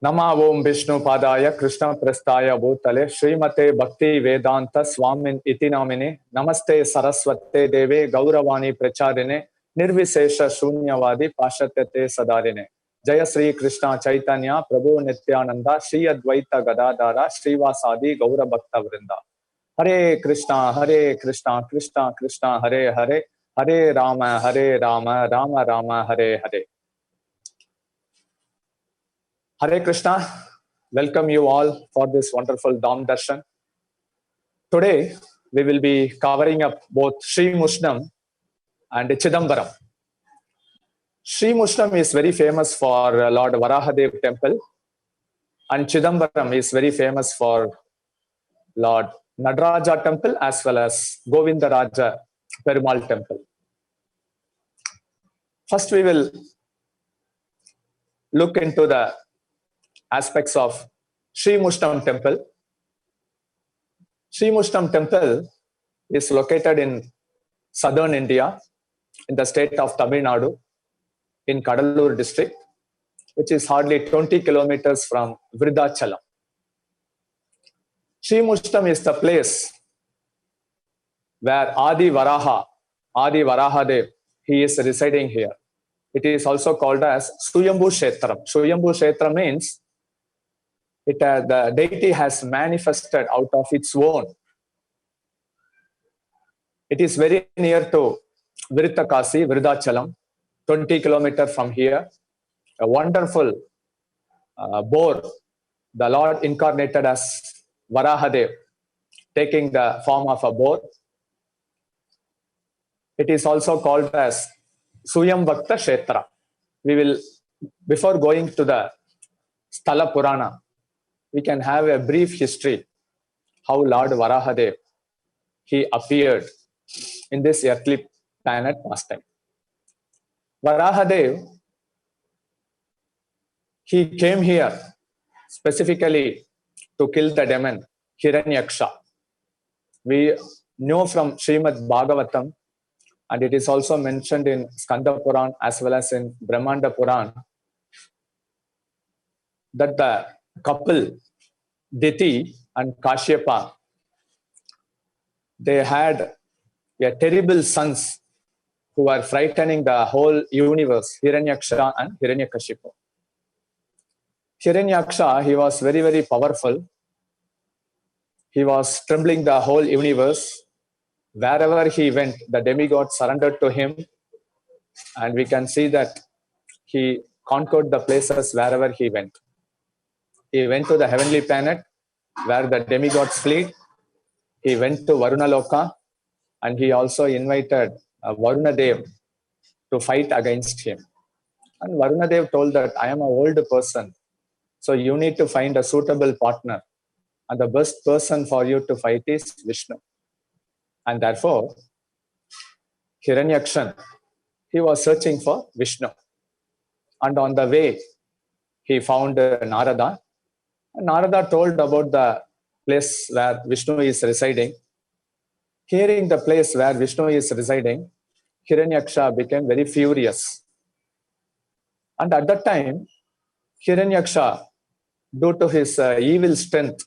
Nama Om Vishnu Padaya Krishna Prasthaya Bhutale Srimate Bhakti Vedanta Swamin Iti Namine Namaste Saraswate Deve Gauravani Pracharine Nirvisesha Shunyavadi Pashatyate Sadarine Jaya Sri Krishna Chaitanya Prabhu Nityananda Sri Advaita Gadadara Srivasadi Gaura Bhakta Vrinda Hare Krishna Krishna Krishna Hare Hare Hare Rama Rama Rama Hare Hare. Hare Krishna, welcome you all for this wonderful Dham Darshan. Today, we will be covering up both Sri Mushnam and Chidambaram. Sri Mushnam is very famous for Lord Varahadev temple, and Chidambaram is very famous for Lord Nadaraja temple as well as Govindaraja Perumal temple. First, we will look into the aspects of Sri Mushnam temple. Sri Mushnam temple is located in southern India, in the state of Tamil Nadu, in Kadalur district, which is hardly 20 kilometers from Vrindachalam. Sri Mushnam is the place where Adi Varahadev, he is residing here. It is also called as Suyambhu Kshetram. Suyambhu Kshetram means the deity has manifested out of its own. It is very near to Vrittakasi, Vrindachalam, 20 kilometers from here. A wonderful boar, the Lord incarnated as Varahadev, taking the form of a boar. It is also called as Suyambhakta Kshetra. We will, before going to the Sthala Purana, we can have a brief history how Lord Varahadev, he appeared in this earthly planet last time. Varahadev, he came here specifically to kill the demon Hiranyaksha. We know from Srimad Bhagavatam, and it is also mentioned in Skanda Puran as well as in Brahmanda Puran, that the couple Diti and Kashyapa, they had a terrible sons who were frightening the whole universe, Hiranyaksha and Hiranyakashipu. Hiranyaksha, he was very, very powerful. He was trembling the whole universe. Wherever he went, the demigod surrendered to him. And we can see that he conquered the places wherever he went. He went to the heavenly planet where the demigods fled. He went to Varuna Loka, and he also invited Varuna Dev to fight against him. And Varuna Dev told that I am an old person, so you need to find a suitable partner. And the best person for you to fight is Vishnu. And therefore, Hiranyakshan, he was searching for Vishnu. And on the way, he found Narada. And Narada told about the place where Vishnu is residing. Hearing the place where Vishnu is residing, Hiranyaksha became very furious. And at that time, Hiranyaksha, due to his evil strength,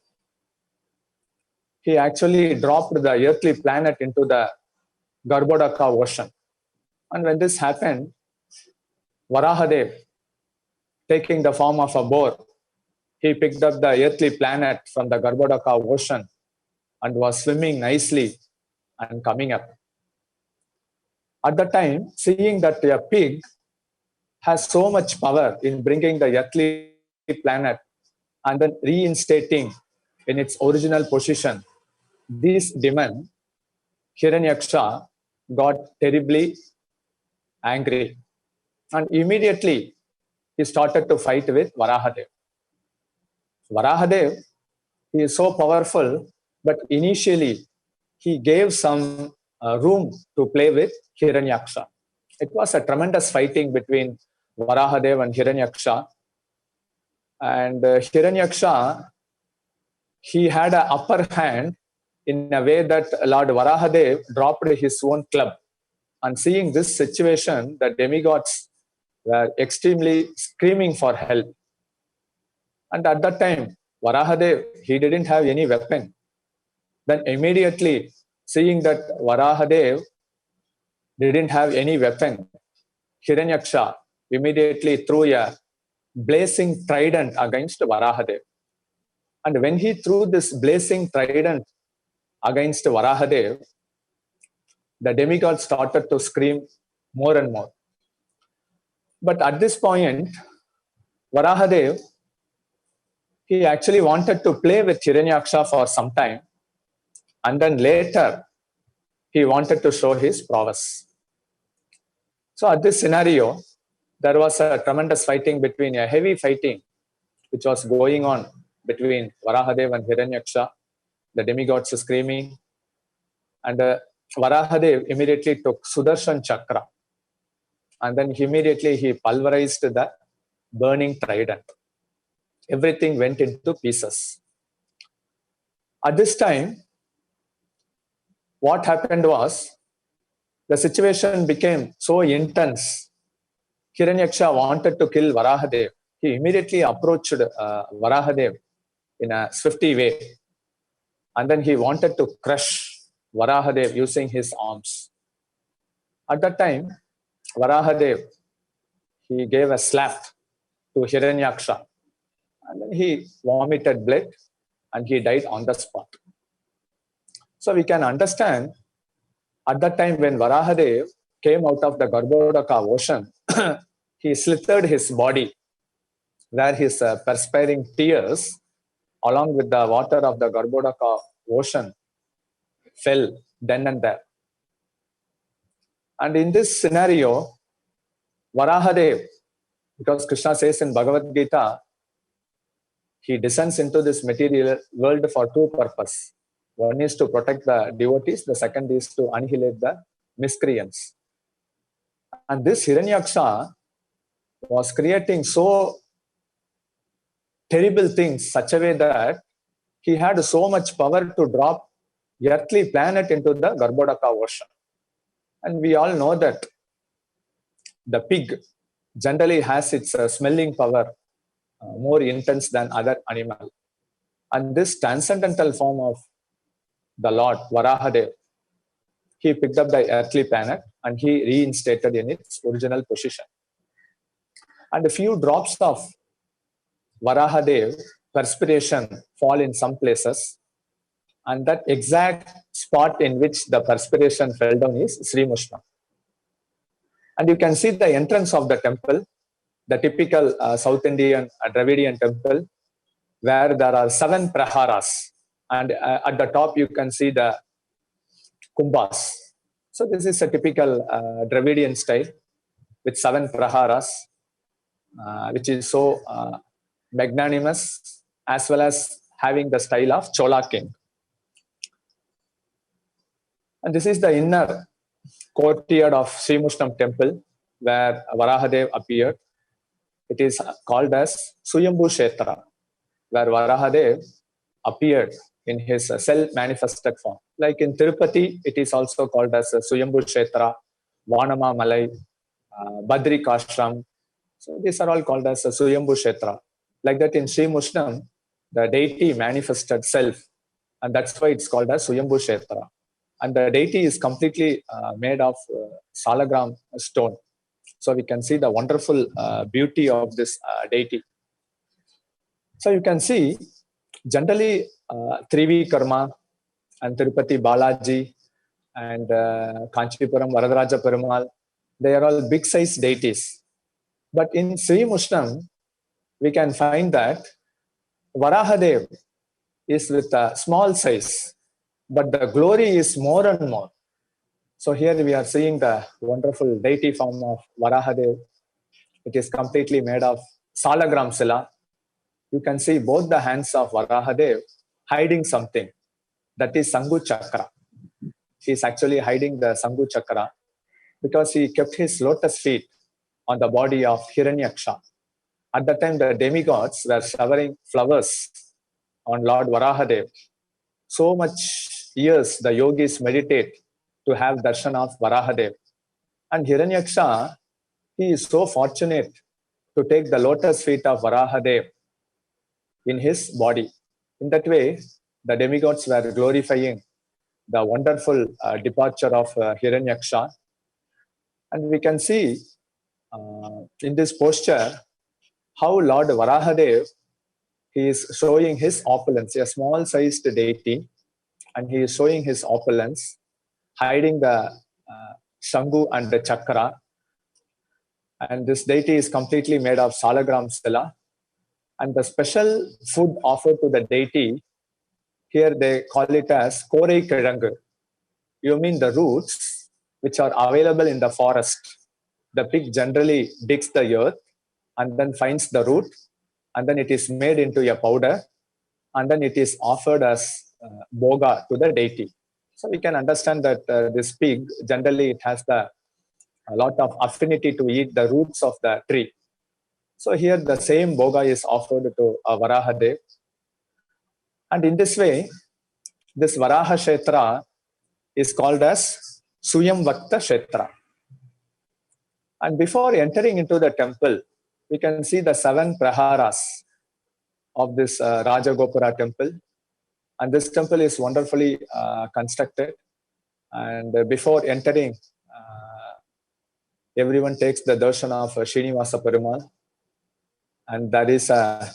he actually dropped the earthly planet into the Garbhodaka ocean. And when this happened, Varahadev, taking the form of a boar, he picked up the earthly planet from the Garbhodaka ocean and was swimming nicely and coming up. At the time, seeing that a pig has so much power in bringing the earthly planet and then reinstating in its original position, this demon, Hiranyaksha, got terribly angry. And immediately, he started to fight with Varahadev. Varahadev, he is so powerful, but initially, he gave some room to play with Hiranyaksha. It was a tremendous fighting between Varahadev and Hiranyaksha. And Hiranyaksha, he had an upper hand in a way that Lord Varahadev dropped his own club. And seeing this situation, the demigods were extremely screaming for help. And at that time, Varahadev, he didn't have any weapon. Then immediately, seeing that Varahadev didn't have any weapon, Hiranyaksha immediately threw a blazing trident against Varahadev. And when he threw this blazing trident against Varahadev, the demigod started to scream more and more. But at this point, Varahadev, he actually wanted to play with Hiranyaksha for some time. And then later, he wanted to show his prowess. So at this scenario, there was a tremendous fighting between a heavy fighting, which was going on between Varahadev and Hiranyaksha, the demigods screaming. And Varahadev immediately took Sudarshan Chakra. And then immediately he pulverized the burning trident. Everything went into pieces. At this time, what happened was, the situation became so intense. Hiranyaksha wanted to kill Varahadev. He immediately approached Varahadev in a swifty way. And then he wanted to crush Varahadev using his arms. At that time, Varahadev, he gave a slap to Hiranyaksha. And then he vomited blood and he died on the spot. So we can understand, at that time when Varahadev came out of the Garbhodaka ocean, he slithered his body, where his perspiring tears, along with the water of the Garbhodaka ocean, fell then and there. And in this scenario, Varahadev, because Krishna says in Bhagavad Gita, he descends into this material world for two purposes. One is to protect the devotees, the second is to annihilate the miscreants. And this Hiranyaksha was creating so terrible things such a way that he had so much power to drop earthly planet into the Garbhodaka ocean. And we all know that the pig generally has its smelling power more intense than other animal. And this transcendental form of the Lord, Varahadev, he picked up the earthly planet and he reinstated in its original position. And a few drops of Varahadev perspiration fall in some places. And that exact spot in which the perspiration fell down is Sri Mushna. And you can see the entrance of the temple, the typical South Indian Dravidian temple, where there are 7 praharas. And at the top, you can see the kumbhas. So this is a typical Dravidian style with 7 praharas, which is so magnanimous, as well as having the style of Chola king. And this is the inner courtyard of Sri Mushnam temple, where Varahadev appeared. It is called as Suyambhu Kshetra, where Varahadev appeared in his self-manifested form. Like in Tirupati, it is also called as Suyambhu Kshetra, Vanama Malai, Badri Kashram. So these are all called as Suyambhu Kshetra. Like that in Sri Mushnam, the deity manifested self, and that's why it's called as Suyambhu Kshetra. And the deity is completely made of salagram stone. So we can see the wonderful beauty of this deity. So you can see, generally, Trivi Karma and Tirupati Balaji and Kanchipuram Varadaraja Perumal, they are all big size deities. But in Sri Mushnam, we can find that Varahadev is with a small size, but the glory is more and more. So here we are seeing the wonderful deity form of Varahadev. It is completely made of salagram sila. You can see both the hands of Varahadev hiding something. That is Sanghu Chakra. He is actually hiding the Sanghu Chakra because he kept his lotus feet on the body of Hiranyaksha. At that time, the demigods were showering flowers on Lord Varahadev. So much years the yogis meditate to have darshan of Varahadev. And Hiranyaksha, he is so fortunate to take the lotus feet of Varahadev in his body. In that way, the demigods were glorifying the wonderful departure of Hiranyaksha. And we can see in this posture how Lord Varahadev, he is showing his opulence, a small sized deity, and he is showing his opulence, hiding the Shambhu and the Chakra. And this deity is completely made of Salagram Stela. And the special food offered to the deity, here they call it as Korei Kirangu. You mean the roots which are available in the forest. The pig generally digs the earth and then finds the root, and then it is made into a powder, and then it is offered as boga to the deity. So we can understand that this pig, generally it has a lot of affinity to eat the roots of the tree. So here the same boga is offered to Varahadev. And in this way, this Varaha Kshetra is called as Suyam Vakta Kshetra. And before entering into the temple, we can see the 7 praharas of this Rajagopura temple. And this temple is wonderfully constructed. And before entering, everyone takes the darshan of Srinivasa Perumal. And there is a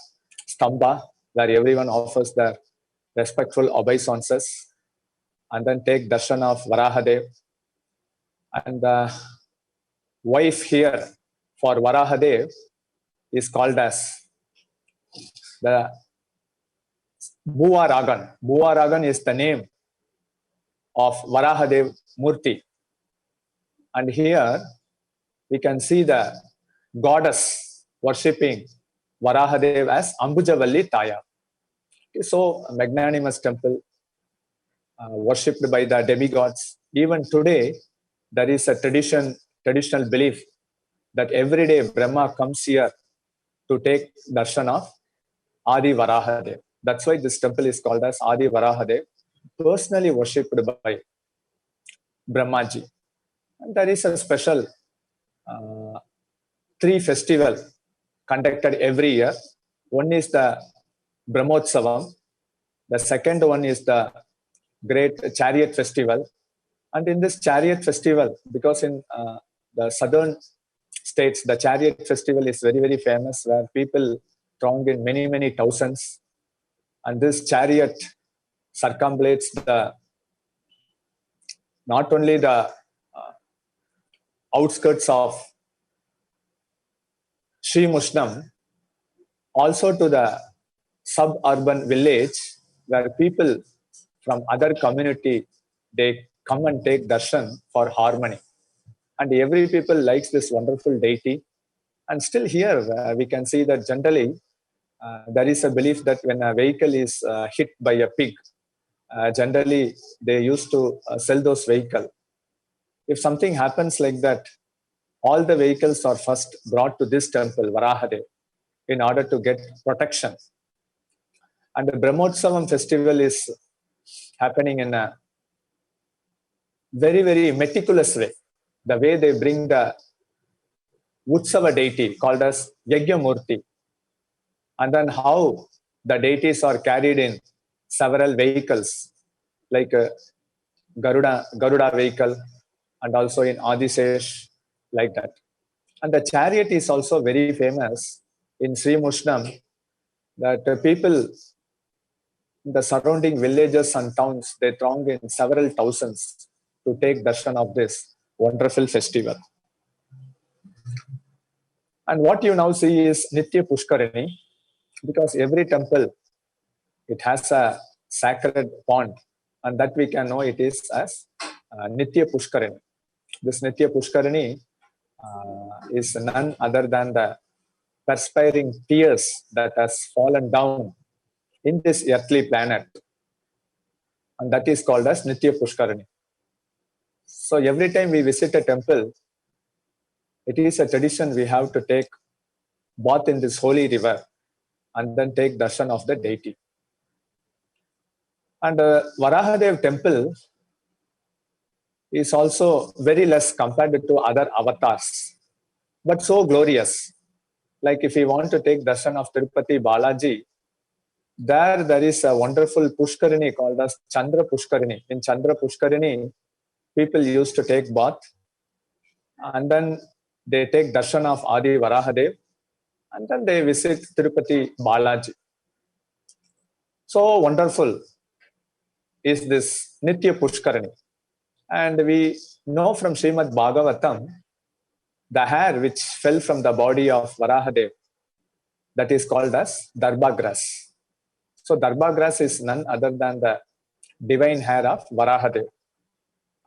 stamba where everyone offers their respectful obeisances and then take darshan of Varahadev. And the wife here for Varahadev is called as the Bhuva Ragan. Bhuva Ragan is the name of Varahadev Murti. And here we can see the goddess worshipping Varahadev as Ambujavalli Taya. So magnanimous temple worshipped by the demigods. Even today, there is a traditional belief that every day Brahma comes here to take darshan of Adi Varahadev. That's why this temple is called as Adi Varahadev, personally worshipped by Brahmaji. And there is a special 3 festival conducted every year. One is the Brahmotsavam. The second one is the great chariot festival. And in this chariot festival, because in the southern states, the chariot festival is very, very famous, where people throng in many, many thousands. And this chariot circumambulates not only the outskirts of Sri Mushnam, also to the suburban village where people from other community, they come and take darshan for harmony. And every people likes this wonderful deity. And still here, we can see that generally there is a belief that when a vehicle is hit by a pig, generally they used to sell those vehicles. If something happens like that, all the vehicles are first brought to this temple, Varahadev, in order to get protection. And the Brahmotsavam festival is happening in a very, very meticulous way. The way they bring the Utsava deity called as Yagyamurti, and then how the deities are carried in several vehicles, like a Garuda vehicle, and also in Adisesh, like that. And the chariot is also very famous in Sri Mushnam, that people in the surrounding villages and towns, they throng in several thousands to take darshan of this wonderful festival. And what you now see is Nitya Pushkarini, because every temple, it has a sacred pond, and that we can know it is as Nitya Pushkarini. This Nitya Pushkarini is none other than the perspiring tears that has fallen down in this earthly planet, and that is called as Nitya Pushkarini. So every time we visit a temple, it is a tradition we have to take bath in this holy river and then take darshan of the deity. And Varahadev temple is also very less compared to other avatars, but so glorious. Like if we want to take darshan of Tirupati Balaji, There is a wonderful Pushkarini called as Chandra Pushkarini. In Chandra Pushkarini, people used to take bath and then they take darshan of Adi Varahadev and then they visit Tirupati Balaji. So wonderful is this Nitya Pushkarini. And we know from Srimad Bhagavatam, the hair which fell from the body of Varahadev, that is called as Darbha grass. So Darbha grass is none other than the divine hair of Varahadev.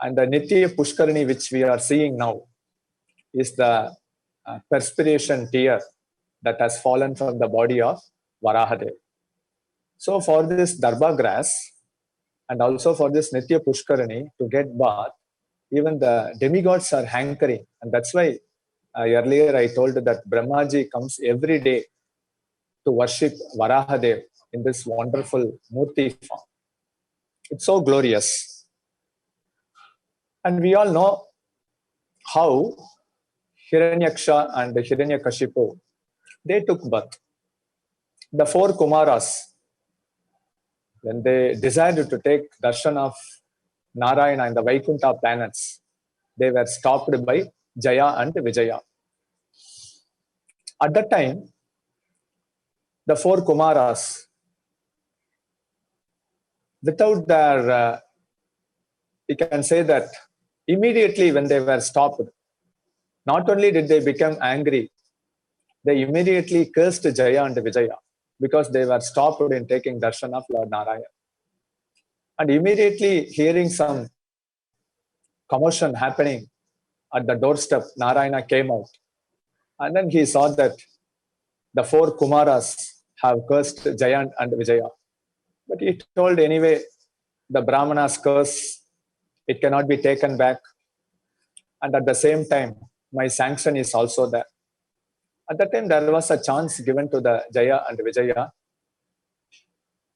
And the Nitya Pushkarini which we are seeing now is the perspiration tear that has fallen from the body of Varahadev. So for this Darbha grass and also for this Nitya Pushkarini to get bath, even the demigods are hankering. And that's why earlier I told that Brahmaji comes every day to worship Varahadev in this wonderful Murti form. It's so glorious. And we all know how Hiranyaksha and Hiranyakashipu, they took birth. The four Kumaras, when they decided to take darshan of Narayana in the Vaikuntha planets, they were stopped by Jaya and Vijaya. At that time, the four Kumaras, without their, you can say that immediately when they were stopped, not only did they become angry, they immediately cursed Jaya and Vijaya because they were stopped in taking darshan of Lord Narayana. And immediately hearing some commotion happening at the doorstep, Narayana came out. And then he saw that the four Kumaras have cursed Jaya and Vijaya. But he told anyway, the Brahmana's curse, it cannot be taken back. And at the same time, my sanction is also there. At that time, there was a chance given to the Jaya and Vijaya.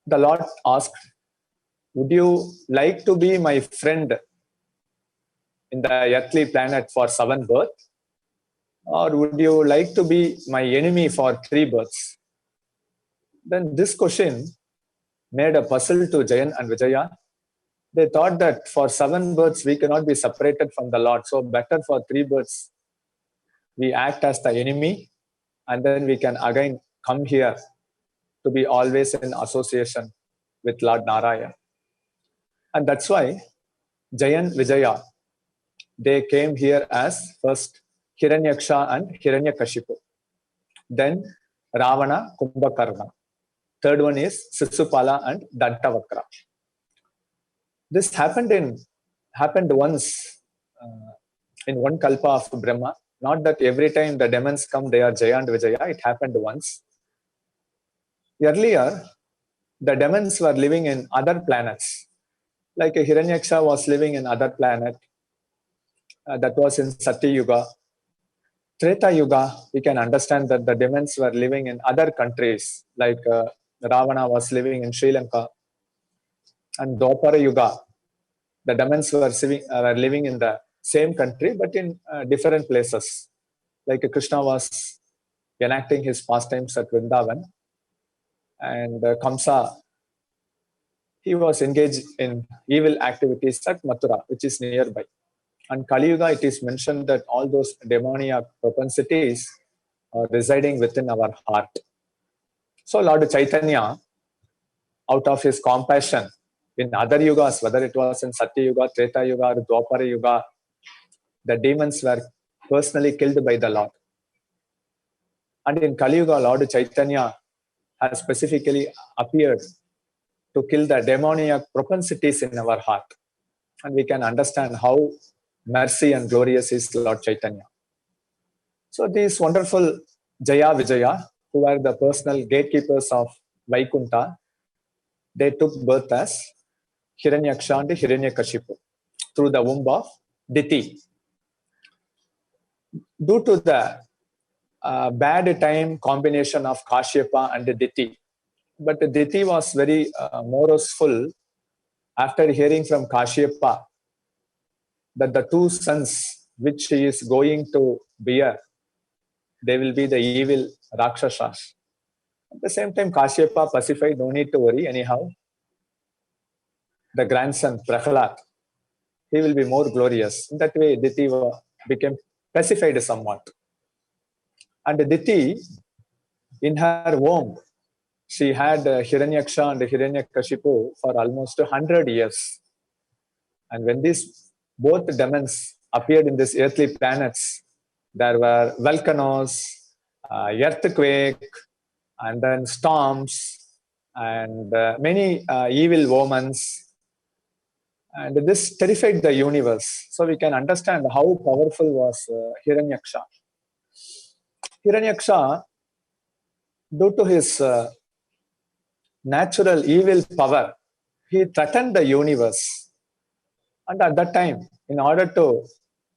The Lord asked, would you like to be my friend in the earthly planet for 7 births? Or would you like to be my enemy for 3 births? Then this question made a puzzle to Jayan and Vijaya. They thought that for 7 births, we cannot be separated from the Lord. So better for 3 births, we act as the enemy and then we can again come here to be always in association with Lord Narayana. And that's why Jayan Vijaya, they came here as first Hiranyaksha and Hiranyakashipu. Then Ravana, Kumbhakarna. Third one is Sisupala and Dantavakra. This happened once in one kalpa of Brahma. Not that every time the demons come, they are Jaya and Vijaya. It happened once. Earlier, the demons were living in other planets. Like Hiranyaksha was living in other planet. That was in Satya Yuga. Treta Yuga, we can understand that the demons were living in other countries. Like Ravana was living in Sri Lanka. And Dwapara Yuga, the demons were living in the same country, but in different places. Like Krishna was enacting his pastimes at Vrindavan. And Kamsa, he was engaged in evil activities at Mathura, which is nearby. And Kali Yuga, it is mentioned that all those demoniac propensities are residing within our heart. So Lord Chaitanya, out of his compassion, in other yugas, whether it was in Satya Yuga, Treta Yuga, or Dwapara Yuga, the demons were personally killed by the Lord. And in Kali Yuga, Lord Chaitanya has specifically appeared to kill the demoniac propensities in our heart. And we can understand how mercy and glorious is Lord Chaitanya. So these wonderful Jaya Vijaya, who were the personal gatekeepers of Vaikuntha, they took birth as Hiranyaksha and Hiranyakashipu through the womb of Diti. Due to the bad time combination of Kashyapa and Diti, but Diti was very moroseful after hearing from Kashyapa that the 2 sons which he is going to bear, they will be the evil Rakshasas. At the same time, Kashyapa pacified, no need to worry. Anyhow, the grandson Prahalad, he will be more glorious. In that way, Diti became pacified somewhat. And Diti, in her womb, she had Hiranyaksha and Hiranyakashipu for almost 100 years. And when these both demons appeared in these earthly planets, there were volcanoes, earthquake, and then storms, and many evil omens. And this terrified the universe. So we can understand how powerful was Hiranyaksha. Hiranyaksha, due to his natural evil power, he threatened the universe. And at that time, in order to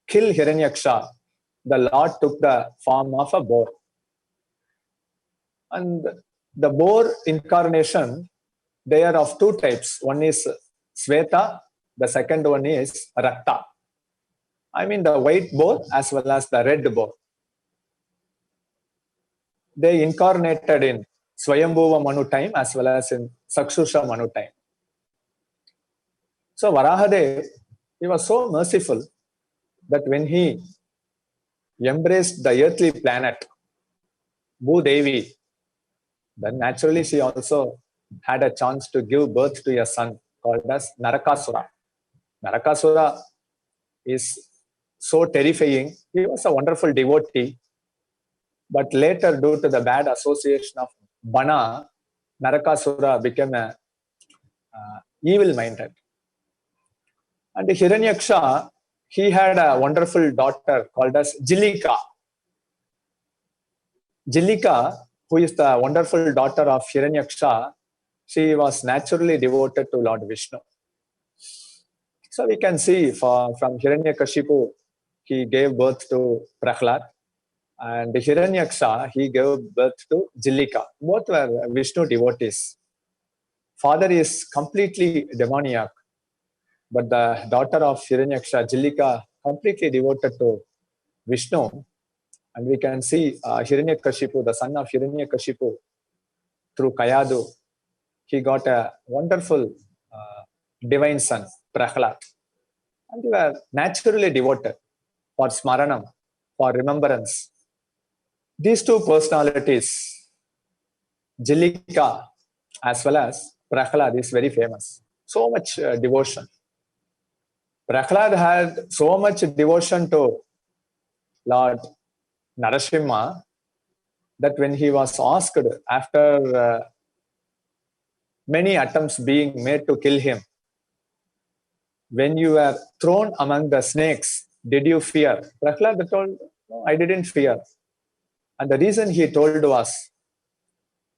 kill Hiranyaksha, the Lord took the form of a boar. And the boar incarnation, they are of two types. One is Sveta, the second one is Rakta. I mean the white boar as well as the red boar. They incarnated in Swayambhuva Manu time as well as in Sakshusha Manu time. So Varahadev, he was so merciful that when he embraced the earthly planet, Bhudevi, then naturally she also had a chance to give birth to a son called as Narakasura. Narakasura is so terrifying. He was a wonderful devotee. But later, due to the bad association of Bana, Narakasura became a evil-minded. And Hiranyaksha, he had a wonderful daughter called as Jilika. Jilika, who is the wonderful daughter of Hiranyaksha, she was naturally devoted to Lord Vishnu. So we can see from Hiranyakashipu, he gave birth to Prahlad. And Hiranyaksha, he gave birth to Jilika. Both were Vishnu devotees. Father is completely demoniac, but the daughter of Hiranyaksha, Jilika, completely devoted to Vishnu. And we can see Hiranyakashipu, the son of Hiranyakashipu, through Kayadu, he got a wonderful divine son, Prahlad. And they were naturally devoted for smaranam, for remembrance. These two personalities, Jilika as well as Prahlad, is very famous. So much devotion. Prahlad had so much devotion to Lord Narasimha that when he was asked after many attempts being made to kill him, when you were thrown among the snakes, did you fear? Prahlad told, no, I didn't fear. And the reason he told was,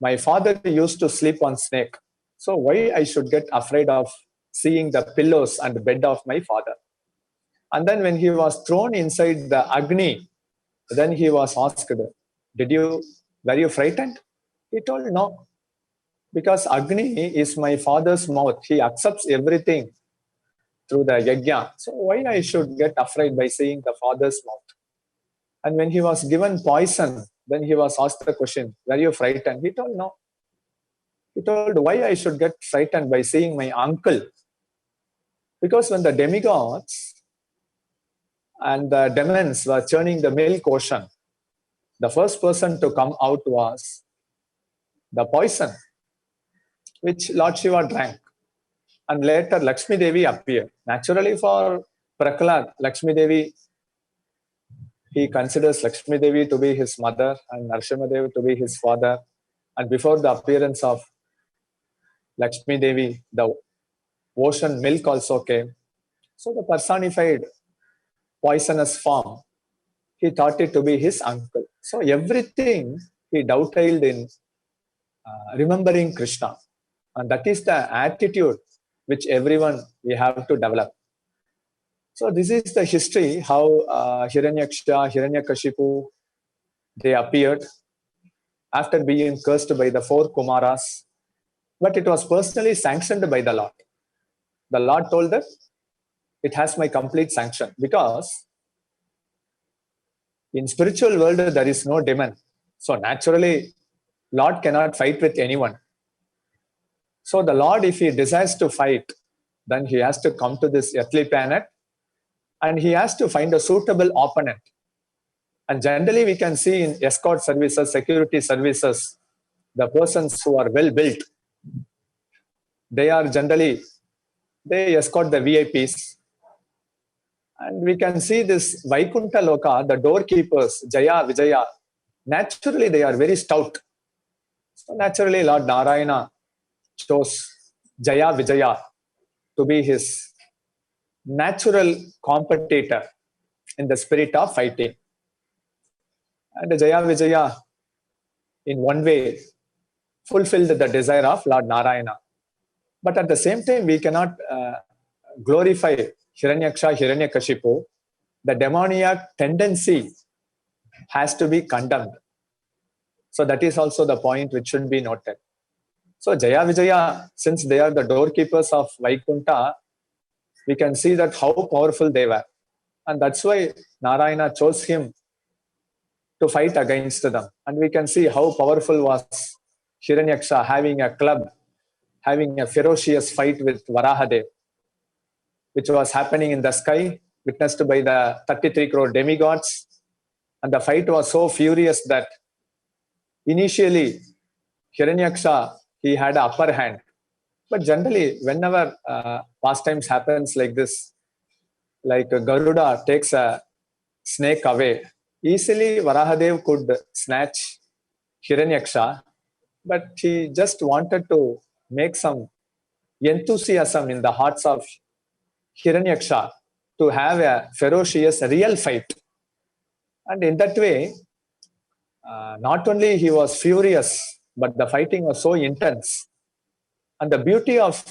my father used to sleep on snake. So why I should get afraid of seeing the pillows and bed of my father? And then when he was thrown inside the Agni, then he was asked, were you frightened? He told, no, because Agni is my father's mouth. He accepts everything through the yajna. So why I should get afraid by seeing the father's mouth? And when he was given poison, then he was asked the question, were you frightened? He told, no. He told, why I should get frightened by seeing my uncle? Because when the demigods and the demons were churning the milk ocean, the first person to come out was the poison, which Lord Shiva drank. And later Lakshmi Devi appeared. Naturally for Prahlad, Lakshmi Devi, he considers Lakshmi Devi to be his mother and Narasimha Devi to be his father. And before the appearance of Lakshmi Devi, the ocean milk also came. So the personified poisonous form, he thought it to be his uncle. So everything he dovetailed in remembering Krishna. And that is the attitude which everyone we have to develop. So this is the history, how Hiranyaksha, Hiranyakashipu, they appeared after being cursed by the four Kumaras. But it was personally sanctioned by the Lord. The Lord told that it has my complete sanction, because in spiritual world there is no demon. So naturally Lord cannot fight with anyone. So the Lord, if he desires to fight, then he has to come to this earthly planet and he has to find a suitable opponent. And generally, we can see in escort services, security services, the persons who are well built, they are generally, they escort the VIPs. And we can see this Vaikunta Loka, the doorkeepers, Jaya, Vijaya, naturally they are very stout. So naturally, Lord Narayana chose Jaya, Vijaya to be his natural competitor in the spirit of fighting. And Jaya, Vijaya, in one way, fulfilled the desire of Lord Narayana. But at the same time, we cannot glorify Hiranyaksha, Hiranyakashipu. The demoniac tendency has to be condemned. So that is also the point which should be noted. So Jaya Vijaya, since they are the doorkeepers of Vaikunta, we can see that how powerful they were. And that's why Narayana chose him to fight against them. And we can see how powerful was Hiranyaksha having a club, having a ferocious fight with Varahadev, which was happening in the sky, witnessed by the 33 crore demigods. And the fight was so furious that initially Hiranyaksha, he had an upper hand. But generally, whenever pastimes happens like this, like Garuda takes a snake away, easily Varahadev could snatch Hiranyaksha, but he just wanted to make some enthusiasm in the hearts of Hiranyaksha to have a ferocious real fight. And in that way, not only he was furious, but the fighting was so intense. And the beauty of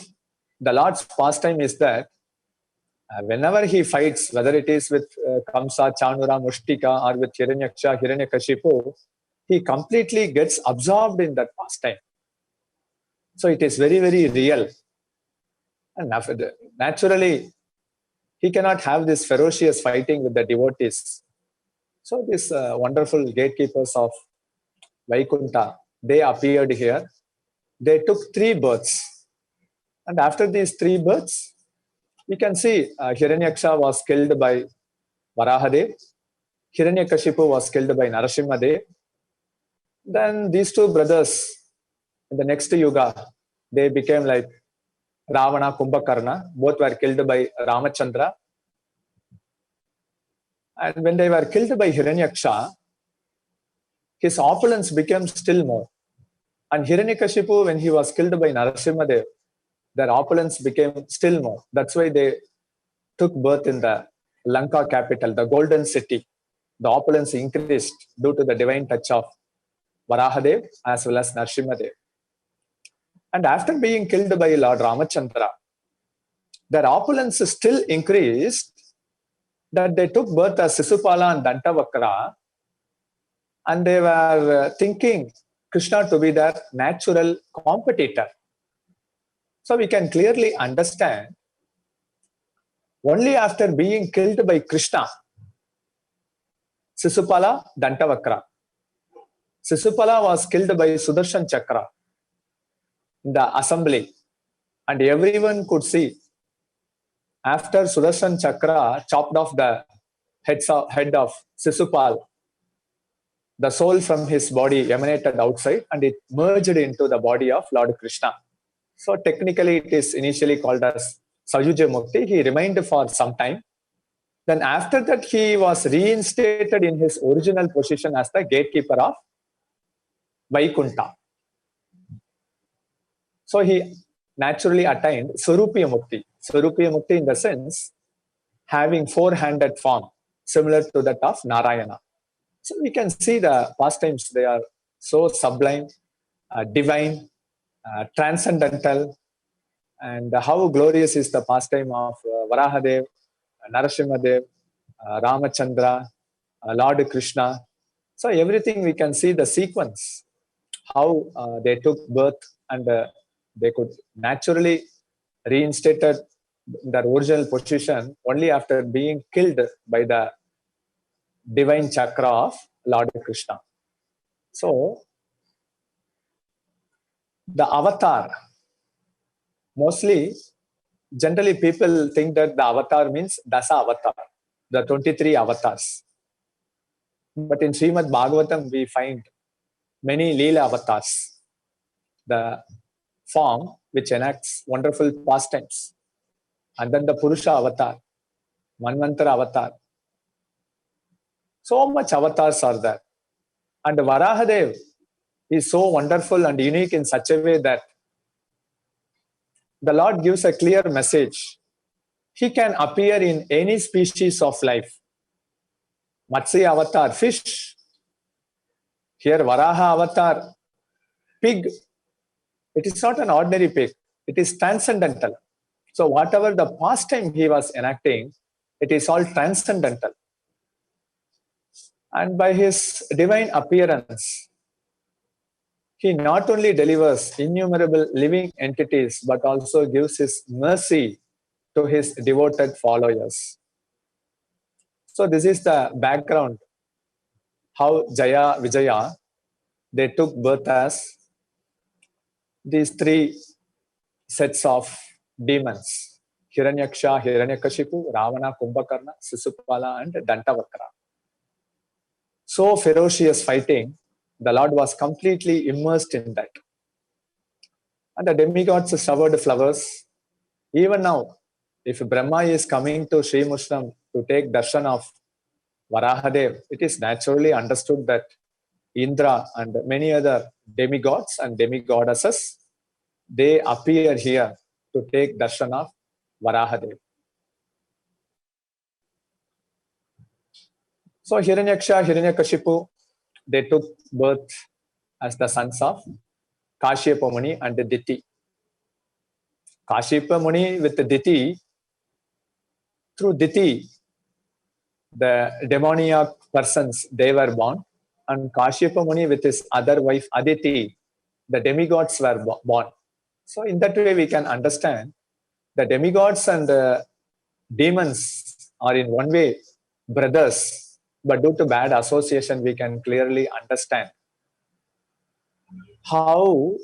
the Lord's pastime is that whenever he fights, whether it is with Kamsa, Chanura, Mushtika, or with Hiranyaksha, Hiranyakashipu, he completely gets absorbed in that pastime. So it is very, very real. And naturally, he cannot have this ferocious fighting with the devotees. So these wonderful gatekeepers of Vaikunta, they appeared here. They took 3 births. And after these 3 births, we can see Hiranyaksha was killed by Varahadev. Hiranyakashipu was killed by Narasimhadev. Then these 2 brothers, in the next yuga, they became like Ravana, Kumbhakarna. Both were killed by Ramachandra. And when they were killed by Hiranyaksha, his opulence became still more. And Hiranyakashipu, when he was killed by Narasimhadev, their opulence became still more. That's why they took birth in the Lanka capital, the golden city. The opulence increased due to the divine touch of Varahadev as well as Narasimhadev. And after being killed by Lord Ramachandra, their opulence still increased, that they took birth as Sisupala and Dantavakra, and they were thinking Krishna to be their natural competitor. So we can clearly understand, only after being killed by Krishna, Sisupala, Dantavakra. Sisupala was killed by Sudarshan Chakra in the assembly, and everyone could see. After Sudarshan Chakra chopped off the head of Sisupal, the soul from his body emanated outside and it merged into the body of Lord Krishna. So technically it is initially called as Sayuja Mukti. He remained for some time. Then after that he was reinstated in his original position as the gatekeeper of Vaikunta. So he naturally attained Swarupiya Mukti. Swarupiya Mukti in the sense having 4-handed form, similar to that of Narayana. So we can see the pastimes, they are so sublime, divine, transcendental, and how glorious is the pastime of Varahadev, Narasimhadev, Ramachandra, Lord Krishna. So everything we can see the sequence, how they took birth and they could naturally reinstated their original position only after being killed by the divine chakra of Lord Krishna. So The avatar, mostly, generally people think that the avatar means Dasa avatar, the 23 avatars. But in Srimad Bhagavatam, we find many Leela avatars, the form which enacts wonderful pastimes. And then the Purusha avatar, Manvantara avatar. So much avatars are there. And Varahadev is so wonderful and unique in such a way that the Lord gives a clear message. He can appear in any species of life. Matsya avatar, fish. Here Varaha avatar, pig. It is not an ordinary pig. It is transcendental. So whatever the pastime he was enacting, it is all transcendental. And by his divine appearance, he not only delivers innumerable living entities, but also gives his mercy to his devoted followers. So this is the background, how Jaya, Vijaya, they took birth as these three sets of demons: Hiranyaksha, Hiranyakashipu, Ravana, Kumbhakarna, Sisupala, and Dantavakra. So ferocious fighting, the Lord was completely immersed in that. And the demigods showered flowers. Even now, if Brahma is coming to Sri Mushram to take darshan of Varahadev, it is naturally understood that Indra and many other demigods and demigoddesses, they appear here to take darshan of Varahadev. So Hiranyaksha, Hiranyakashipu, they took birth as the sons of Kashyapa Muni and Diti. Kashyapa Muni with Diti, through Diti, the demoniac persons, they were born, and Kashyapa Muni with his other wife Aditi, the demigods were born. So in that way we can understand the demigods and the demons are in one way brothers, but due to bad association we can clearly understand how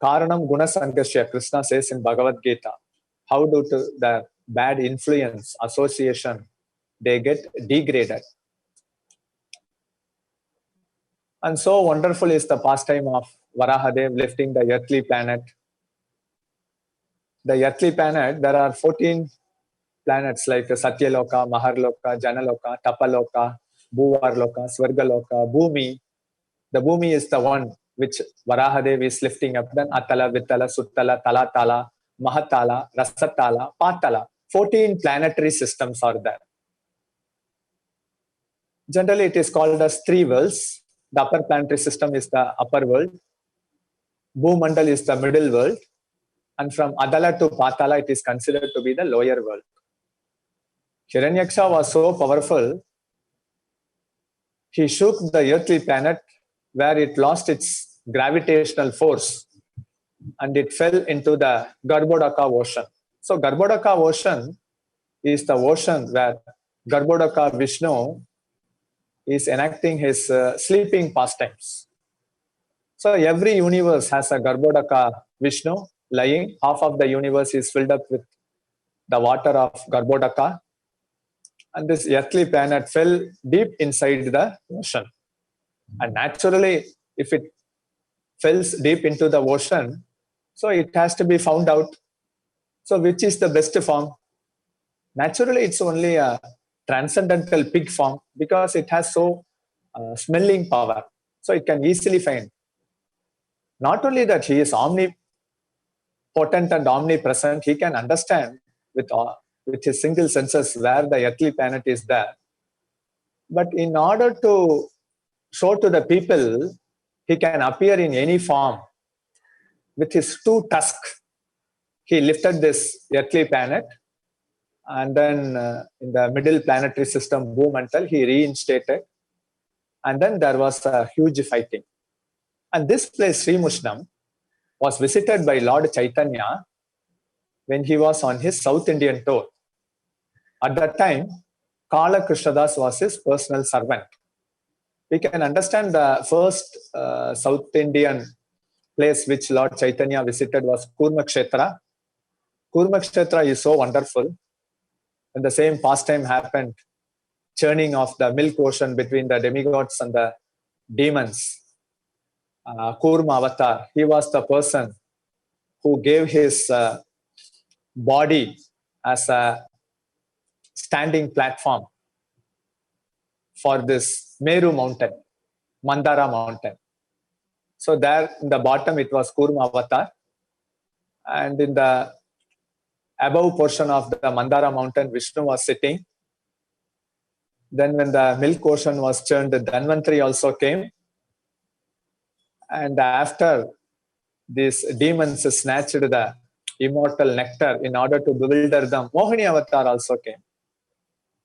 Karanam Guna Sanghashya, Krishna says in Bhagavad Gita, how due to the bad influence, association, they get degraded. And so wonderful is the pastime of Varahadev lifting the earthly planet. The earthly planet, there are 14 planets like Satyaloka, Maharloka, Janaloka, Tapaloka, Bhuvarloka, Swargaloka, Bhumi. The Bhumi is the one which Varahadev is lifting up. Then Atala, Vitala, Suttala, Talatala, Mahatala, Rasatala, Patala. 14 planetary systems are there. Generally, it is called as three worlds. The upper planetary system is the upper world. Bhumandal is the middle world. And from Adala to Patala, it is considered to be the lower world. Hiranyaksha was so powerful, he shook the earthly planet where it lost its gravitational force and it fell into the Garbhodaka ocean. So Garbhodaka ocean is the ocean where Garbhodaka Vishnu is enacting his sleeping pastimes. So every universe has a Garbhodaka Vishnu lying. Half of the universe is filled up with the water of Garbhodaka. And this earthly planet fell deep inside the ocean. And naturally, if it falls deep into the ocean, so it has to be found out. So which is the best form? Naturally, it's only a transcendental pig form because it has so smelling power. So it can easily find. Not only that he is omnipotent and omnipresent, he can understand with his single senses where the earthly planet is there. But in order to show to the people, he can appear in any form. With his two tusks, he lifted this earthly planet, and then in the middle planetary system, Bhumantal, he reinstated, and then there was a huge fighting. And this place, Sri Mushnam, was visited by Lord Chaitanya when he was on his South Indian tour. At that time, Kala Krishnadas was his personal servant. We can understand the first South Indian place which Lord Chaitanya visited was Kurmakshetra. Kurmakshetra is so wonderful. And the same pastime happened, churning of the milk ocean between the demigods and the demons. Kurma Avatar, he was the person who gave his body as a standing platform for this Meru mountain, Mandara mountain. So there in the bottom it was Kurma Avatar, and in the above portion of the Mandara mountain Vishnu was sitting. Then when the milk ocean was churned, Dhanvantari also came. And after these demons snatched the immortal nectar in order to bewilder them, Mohini Avatar also came.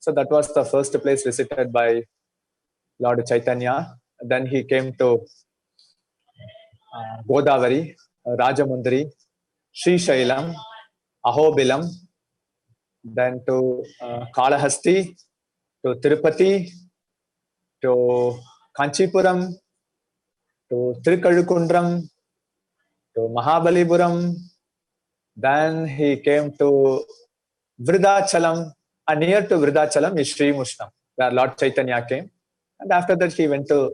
So that was the first place visited by Lord Chaitanya. Then he came to Godavari, Rajamundri, Sri Shailam, Ahobilam, then to Kalahasti, to Tirupati, to Kanchipuram, to Tirukazhukundram, to Mahabalipuram. Then he came to Vridachalam, and near to Vridachalam is Sri Mushnam, where Lord Chaitanya came. And after that he went to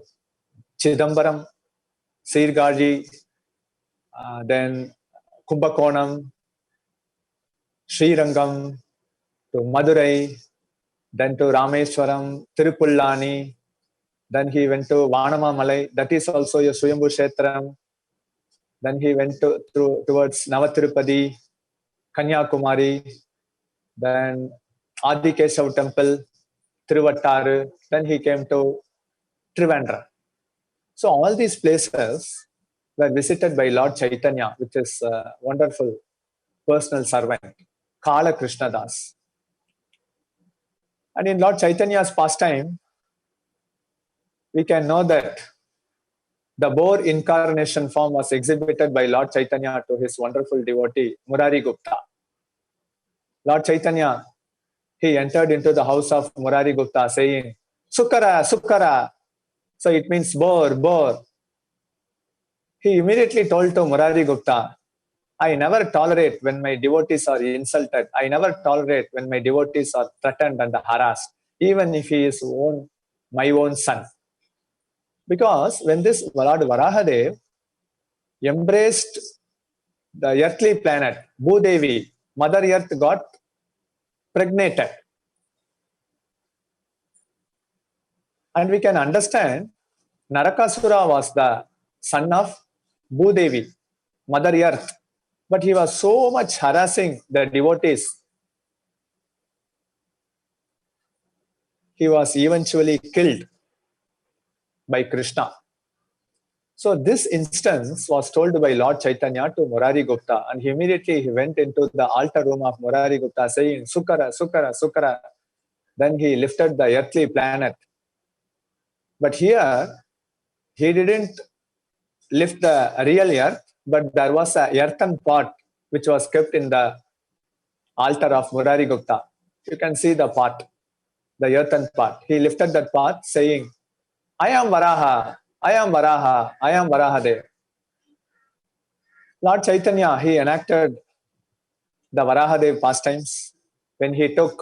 Chidambaram, Sirgaji, then Kumbakonam, Srirangam, to Madurai, then to Rameswaram, Tirupullani. Then he went to Vanama Malai, that is also a Swayambhu Kshetram. Then he went towards Navatirupati, Kanyakumari, then Adikesav temple, Tiruvattaru. Then he came to Trivandrum. So all these places were visited by Lord Chaitanya, which is a wonderful personal servant, Kala Krishnadas. And in Lord Chaitanya's pastime, we can know that the boar incarnation form was exhibited by Lord Chaitanya to his wonderful devotee, Murari Gupta. Lord Chaitanya, he entered into the house of Murari Gupta saying, Sukara, Sukara. So it means boar, boar. He immediately told to Murari Gupta, I never tolerate when my devotees are insulted. I never tolerate when my devotees are threatened and harassed, even if he is my own son. Because when this Lord Varahadev embraced the earthly planet, Bhudevi, Mother Earth got pregnated. And we can understand Narakasura was the son of Bhudevi, Mother Earth. But he was so much harassing the devotees. He was eventually killed by Krishna. So this instance was told by Lord Chaitanya to Murari Gupta, and immediately he went into the altar room of Murari Gupta saying, Sukara, Sukara, Sukara. Then he lifted the earthly planet. But here, he didn't lift the real earth, but there was a earthen pot which was kept in the altar of Murari Gupta. You can see the pot, the earthen pot. He lifted that pot saying, I am Varaha, I am Varaha, I am Varahadev. Lord Chaitanya, he enacted the Varahadev pastimes when he took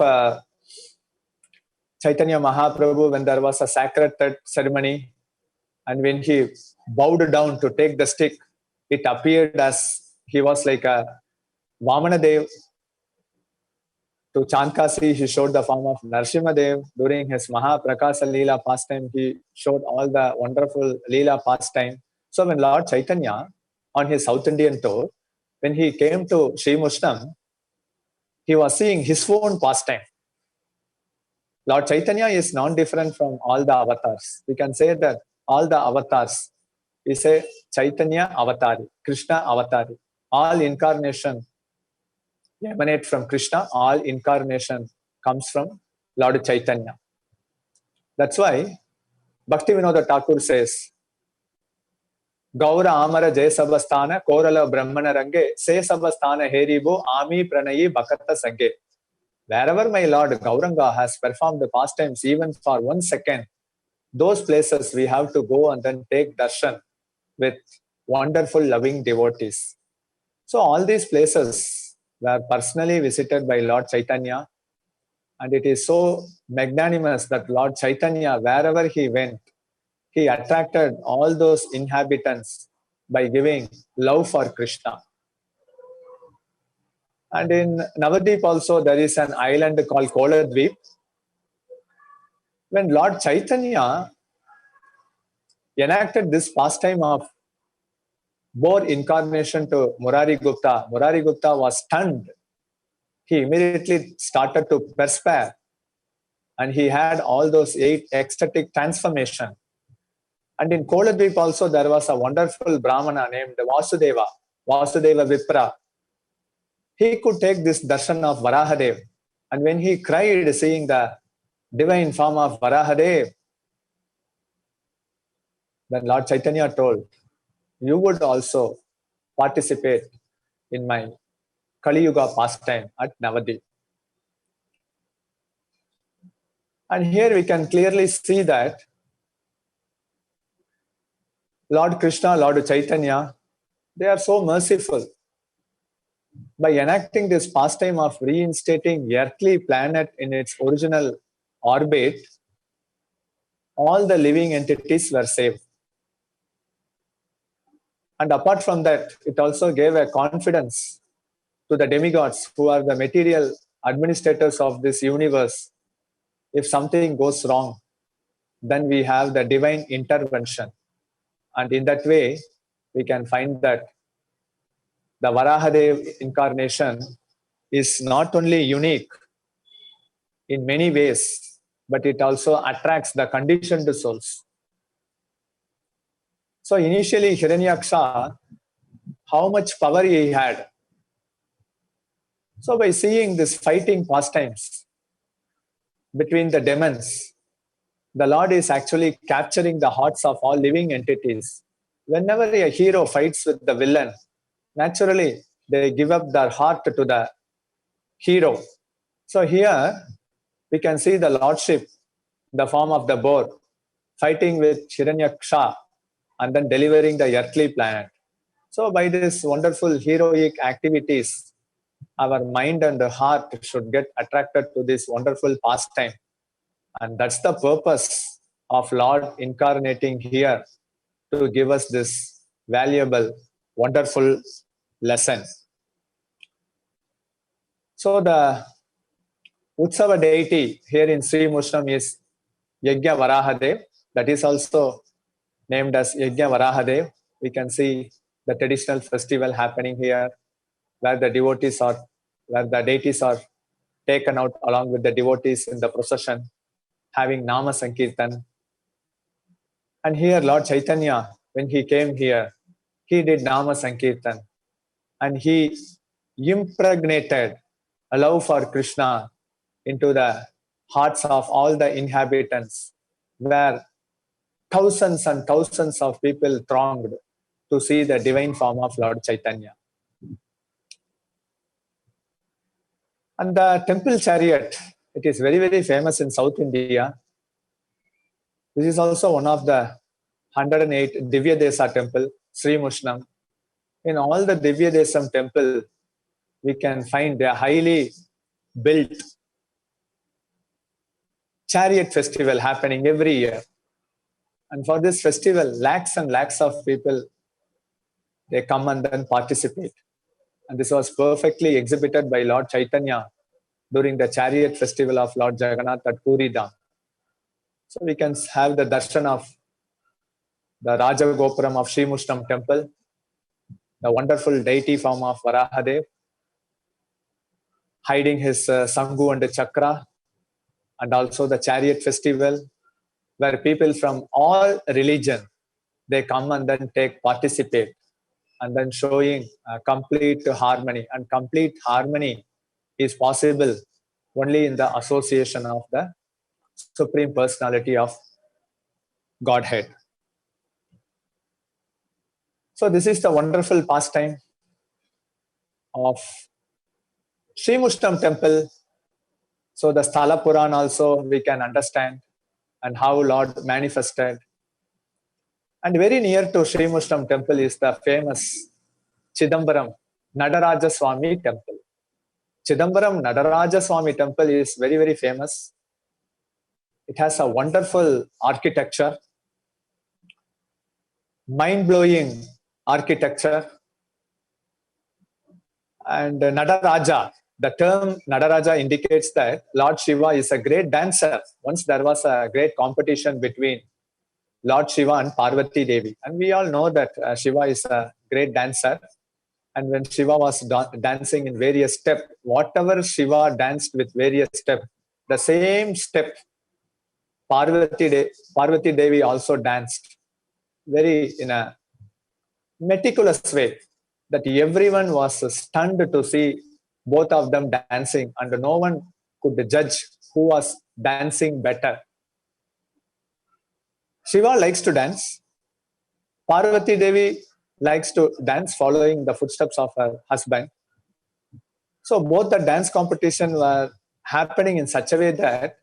Chaitanya Mahaprabhu when there was a sacred ceremony, and when he bowed down to take the stick, it appeared as he was like a Vamanadev. To Chandkasi, he showed the form of Narsimadev. During his Mahaprakasa Leela pastime, he showed all the wonderful Leela pastime. So when Lord Chaitanya, on his South Indian tour, when he came to Sri Mushnam, he was seeing his own pastime. Lord Chaitanya is non-different from all the avatars. We can say that all the avatars, we say Chaitanya Avatari, Krishna Avatari. All incarnation emanate from Krishna, all incarnation comes from Lord Chaitanya. That's why Bhaktivinoda Thakur says, Gaura Amara Jay Sabasthana, Korala Brahmana Range, Se Sabasthana Heribo, Ami Pranayi Bhakata Sange. Wherever my Lord Gauranga has performed the pastimes, even for 1 second, those places we have to go and then take darshan with wonderful, loving devotees. So all these places were personally visited by Lord Chaitanya, and it is so magnanimous that Lord Chaitanya, wherever he went, he attracted all those inhabitants by giving love for Krishna. And in Navadvip also, there is an island called Koladvip. When Lord Chaitanya enacted this pastime of bore incarnation to Murari Gupta was stunned. He immediately started to perspire, and he had all those 8 ecstatic transformation. And in Koladvip also, there was a wonderful Brahmana named Vasudeva Vipra. He could take this darshan of Varahadev, and when he cried seeing the divine form of Varahadev, then Lord Chaitanya told, you would also participate in my Kali Yuga pastime at Navadvip. And here we can clearly see that Lord Krishna, Lord Chaitanya, they are so merciful. By enacting this pastime of reinstating the earthly planet in its original orbit, all the living entities were saved. And apart from that, it also gave a confidence to the demigods who are the material administrators of this universe. If something goes wrong, then we have the divine intervention. And in that way, we can find that the Varahadev incarnation is not only unique in many ways, but it also attracts the conditioned souls. So initially, Hiranyaksha, how much power he had. So by seeing this fighting pastimes between the demons, the Lord is actually capturing the hearts of all living entities. Whenever a hero fights with the villain, naturally they give up their heart to the hero. So here we can see the Lordship, the form of the boar, fighting with Hiranyaksha and then delivering the earthly planet. So by this wonderful heroic activities, our mind and the heart should get attracted to this wonderful pastime. And that's the purpose of Lord incarnating here, to give us this valuable, wonderful lesson. So the Utsava deity here in Sri Mushram is Yajna Varahadev. That is also named as Yajna Varahadev. We can see the traditional festival happening here, where the deities are taken out along with the devotees in the procession, having Nama Sankirtan. And here Lord Chaitanya, when he came here, he did Nama Sankirtan, and he impregnated a love for Krishna into the hearts of all the inhabitants, where thousands and thousands of people thronged to see the divine form of Lord Chaitanya. And the temple chariot, it is very, very famous in South India. This is also one of the 108 Divya Desa temple, Sri Mushnam. In all the Divya Desam temple, we can find a highly built chariot festival happening every year. And for this festival, lakhs and lakhs of people, they come and then participate. And this was perfectly exhibited by Lord Chaitanya during the chariot festival of Lord Jagannath at Puri Dham. So we can have the darshan of the Raja Gopuram of Sri Mushnam temple, the wonderful deity form of Varahadev, hiding his Sanghu and Chakra, and also the chariot festival, where people from all religion, they come and then participate, and then showing complete harmony. And complete harmony is possible only in the association of the Supreme Personality of Godhead. So this is the wonderful pastime of Sri Mushnam temple. So the Sthala Puran also we can understand, and how Lord manifested. And very near to Sri Mushram temple is the famous Chidambaram Nadaraja Swami temple. Chidambaram Nadaraja Swami temple is very, very famous. It has a wonderful architecture, mind-blowing architecture. And Nadaraja, the term Nadaraja indicates that Lord Shiva is a great dancer. Once there was a great competition between Lord Shiva and Parvati Devi. And we all know that Shiva is a great dancer. And when Shiva was dancing in various steps, whatever Shiva danced with various steps, the same step Parvati Devi also danced very in a meticulous way, that everyone was stunned to see both of them dancing, and no one could judge who was dancing better. Shiva likes to dance. Parvati Devi likes to dance following the footsteps of her husband. So both the dance competition were happening in such a way that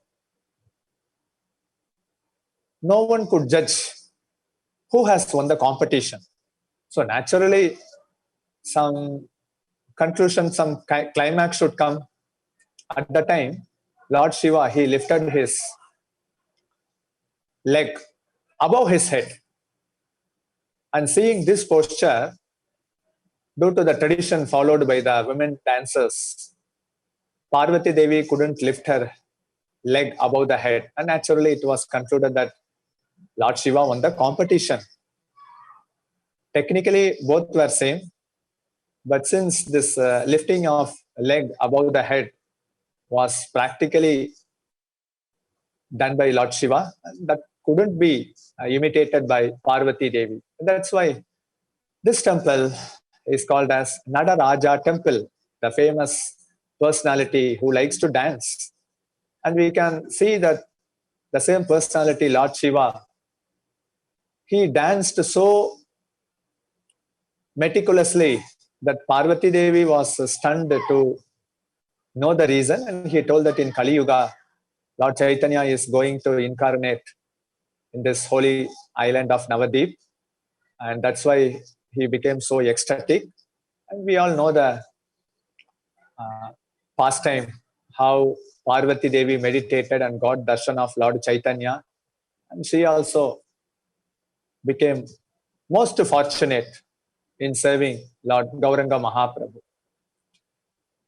no one could judge who has won the competition. So naturally, some conclusion, some climax should come. At the time, Lord Shiva, he lifted his leg above his head. And seeing this posture, due to the tradition followed by the women dancers, Parvati Devi couldn't lift her leg above the head. And naturally, it was concluded that Lord Shiva won the competition. Technically, both were same. But since this lifting of leg above the head was practically done by Lord Shiva, that couldn't be imitated by Parvati Devi. That's why this temple is called as Nadaraja temple, the famous personality who likes to dance. And we can see that the same personality, Lord Shiva, he danced so meticulously that Parvati Devi was stunned to know the reason. And he told that in Kali Yuga, Lord Chaitanya is going to incarnate in this holy island of Navadip. And that's why he became so ecstatic. And we all know the pastime, how Parvati Devi meditated and got darshan of Lord Chaitanya. And she also became most fortunate in serving Lord Gauranga Mahaprabhu.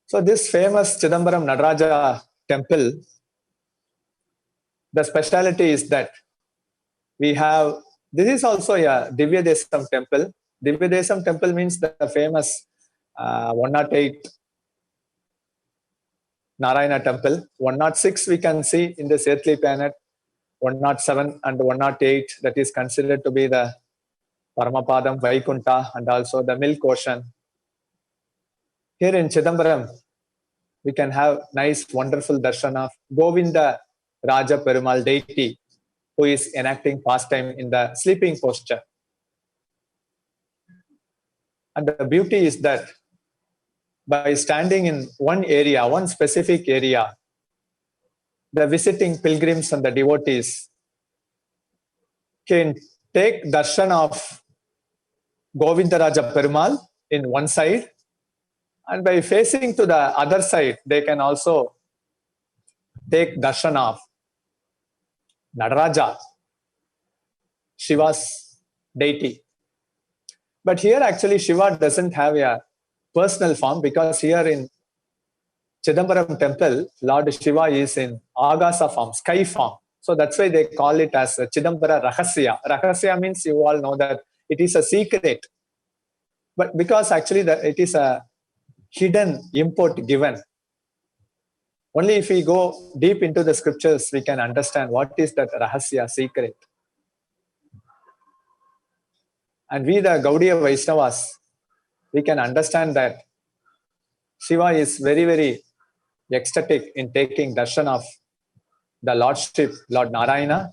So this famous Chidambaram Nadaraja temple, the speciality is that we have, this is also a Divya Desam temple. Divya Desam temple means the famous 108 Narayana temple. 106 we can see in this earthly planet. 107 and 108, that is considered to be the Paramapadam, Vaikunta, and also the milk ocean. Here in Chidambaram, we can have nice, wonderful darshan of Govinda Raja Perumal deity, who is enacting pastime in the sleeping posture. And the beauty is that by standing in one area, one specific area, the visiting pilgrims and the devotees can take darshan of Govinda Raja Perumal in one side, and by facing to the other side, they can also take darshan of Nadaraja, Shiva's deity. But here actually Shiva doesn't have a personal form, because here in Chidambaram temple, Lord Shiva is in Agasa form, sky form. So that's why they call it as Chidambara Rahasya. Rahasya means you all know that it is a secret. But because actually it is a hidden import given. Only if we go deep into the scriptures, we can understand what is that Rahasya, secret. And we, the Gaudiya Vaishnavas, we can understand that Shiva is very, very ecstatic in taking darshan of the Lordship, Lord Narayana,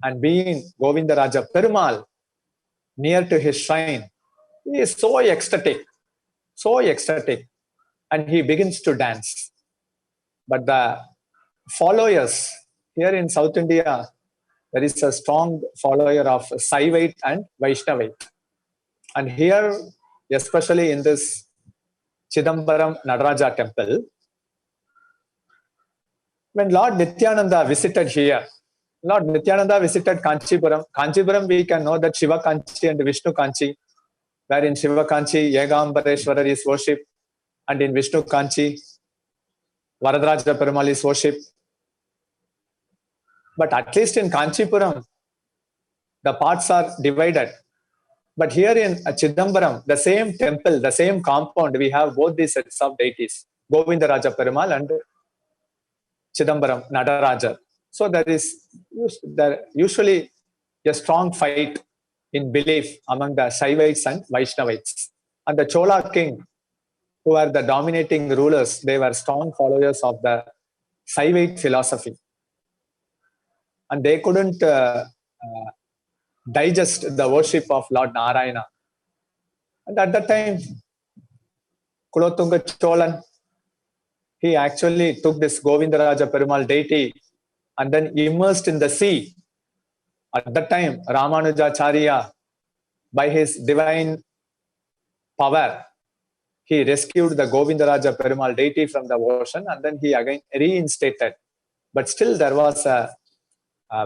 and being Govinda Raja Perumal near to his shrine. He is so ecstatic, and he begins to dance. But the followers here in South India, there is a strong follower of Saivite and Vaishnavite. And here, especially in this Chidambaram Nadaraja temple, when Lord Nityananda visited here, Lord Nityananda visited Kanchipuram. Kanchipuram, we can know that Shiva Kanchi and Vishnu Kanchi, where in Shiva Kanchi, Yegambareshwarar is worshipped, and in Vishnu Kanchi, Varadaraja Perumal is worshipped. But at least in Kanchipuram, the parts are divided. But here in Chidambaram, the same temple, the same compound, we have both these sets of deities, Govindaraja Perumal and Chidambaram Nadaraja. So there is usually a strong fight in belief among the Shaivites and Vaishnavites. And the Chola king, who are the dominating rulers, they were strong followers of the Saivite philosophy. And they couldn't digest the worship of Lord Narayana. And at that time, Kulothunga Cholan, he actually took this Govindaraja Perumal deity and then immersed in the sea. At that time, Ramanujacharya, by his divine power, he rescued the Govindaraja Perumal deity from the ocean and then he again reinstated. But still there was a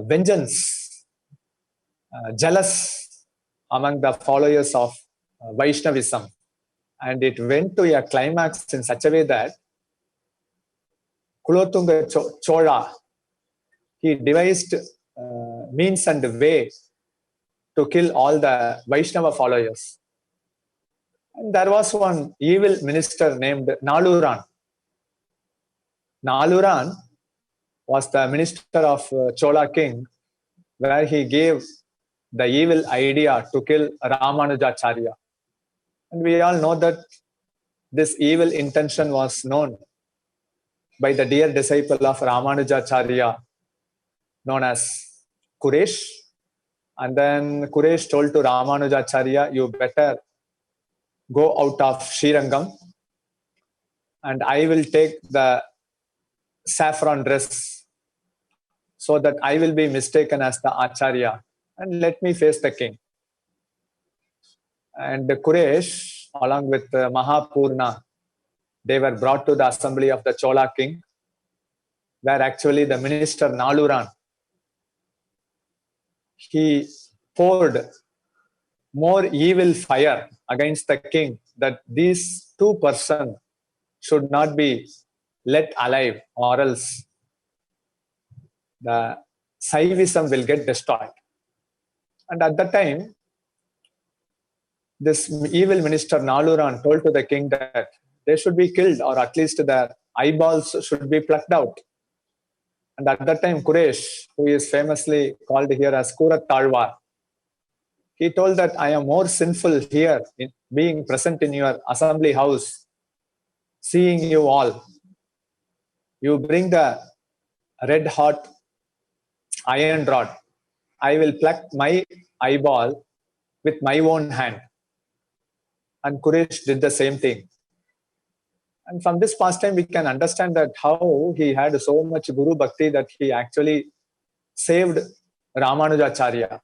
vengeance, jealous among the followers of Vaishnavism. And it went to a climax in such a way that Kulothunga Chola, he devised means and way to kill all the Vaishnava followers. And there was one evil minister named Naluran. Naluran was the minister of Chola king, where he gave the evil idea to kill Ramanujacharya. And we all know that this evil intention was known by the dear disciple of Ramanujacharya, known as Kuresh. And then Kuresh told to Ramanujacharya, you better go out of Srirangam and I will take the saffron dress so that I will be mistaken as the Acharya and let me face the king. And the Kuresh, along with Mahapurna, they were brought to the assembly of the Chola king, where actually the minister Naluran, he poured more evil fire against the king that these two persons should not be let alive, or else the Saivism will get destroyed. And at that time, this evil minister Naluran told to the king that they should be killed, or at least their eyeballs should be plucked out. And at that time, Kuresh, who is famously called here as Kurat Talwar, he told that I am more sinful here in being present in your assembly house, seeing you all. You bring the red hot iron rod. I will pluck my eyeball with my own hand. And Kuresh did the same thing. And from this pastime, we can understand that how he had so much Guru Bhakti that he actually saved Ramanujacharya.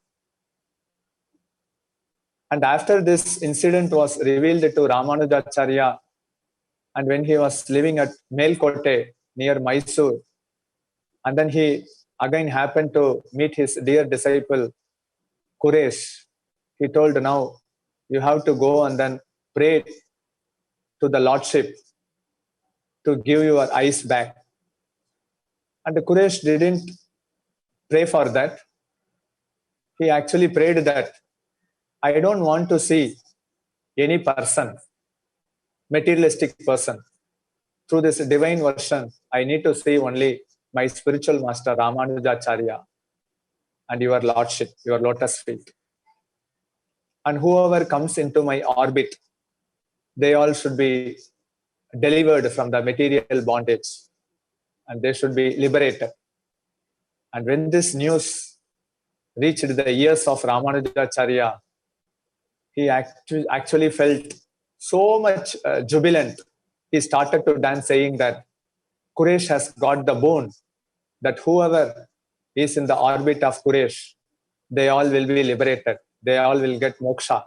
And after this incident was revealed to Ramanujacharya, and when he was living at Melkote near Mysore, and then he again happened to meet his dear disciple Kuresh, he told, now you have to go and then pray to the Lordship to give your eyes back. And Kuresh didn't pray for that. He actually prayed that I don't want to see any person, materialistic person. Through this divine version, I need to see only my spiritual master Ramanujacharya and your Lordship, your lotus feet. And whoever comes into my orbit, they all should be delivered from the material bondage and they should be liberated. And when this news reached the ears of Ramanujacharya, he actually felt so much jubilant. He started to dance saying that Kuresh has got the boon that whoever is in the orbit of Kuresh, they all will be liberated. They all will get moksha.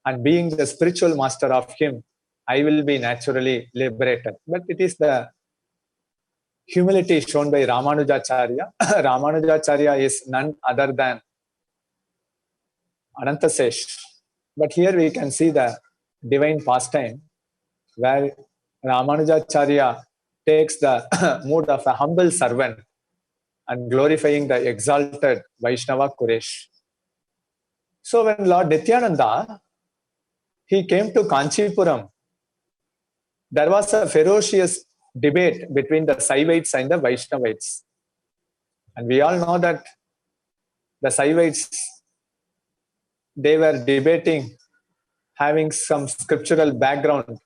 And being the spiritual master of him, I will be naturally liberated. But it is the humility shown by Ramanujacharya. Ramanujacharya is none other than Anantasesh. But here we can see the divine pastime where Ramanujacharya takes the mood of a humble servant and glorifying the exalted Vaishnava Kuresh. So when Lord Nityananda, he came to Kanchipuram, there was a ferocious debate between the Saivites and the Vaishnavites. And we all know that the Saivites, they were debating, having some scriptural background,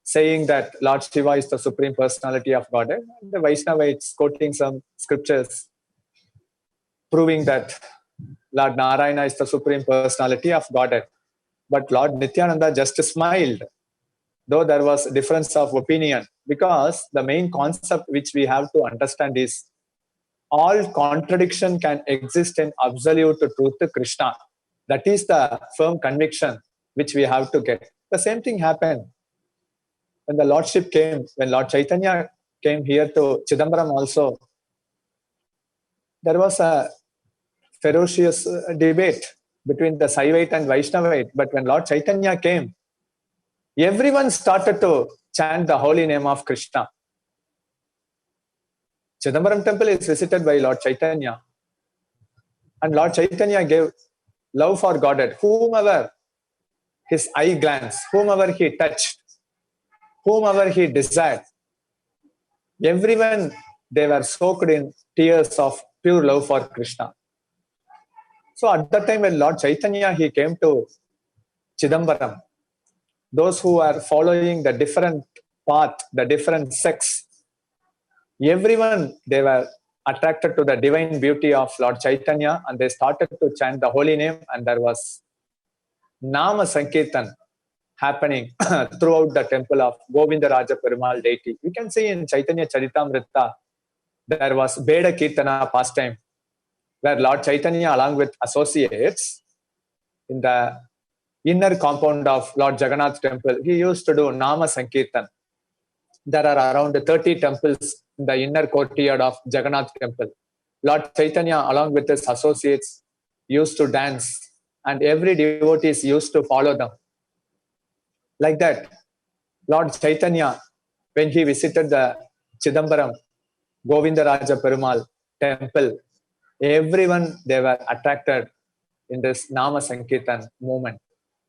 saying that Lord Shiva is the Supreme Personality of Godhead. And the Vaishnavites quoting some scriptures, proving that Lord Narayana is the Supreme Personality of Godhead. But Lord Nityananda just smiled, though there was a difference of opinion, because the main concept which we have to understand is all contradiction can exist in absolute truth Krishna. That is the firm conviction which we have to get. The same thing happened when the Lordship came, when Lord Chaitanya came here to Chidambaram also. There was a ferocious debate between the Saivite and Vaishnavite. But when Lord Chaitanya came, everyone started to chant the holy name of Krishna. Chidambaram temple is visited by Lord Chaitanya. And Lord Chaitanya gave love for Godhead. Whomever his eye glance, whomever he touched, whomever he desired, everyone, they were soaked in tears of pure love for Krishna. So at that time when Lord Chaitanya, he came to Chidambaram, those who are following the different path, the different sects, everyone, they were attracted to the divine beauty of Lord Chaitanya and they started to chant the holy name, and there was Nama Sankirtan happening throughout the temple of Govindaraja Perumal deity. We can see in Chaitanya Charitamrita, there was Beda Kirtana pastime, where Lord Chaitanya along with associates in the inner compound of Lord Jagannath temple, he used to do Nama Sankirtan. There are around 30 temples in the inner courtyard of Jagannath temple. Lord Chaitanya along with his associates used to dance and every devotee used to follow them. Like that, Lord Chaitanya, when he visited the Chidambaram Govindaraja Perumal temple, everyone, they were attracted in this Nama Sankirtan movement,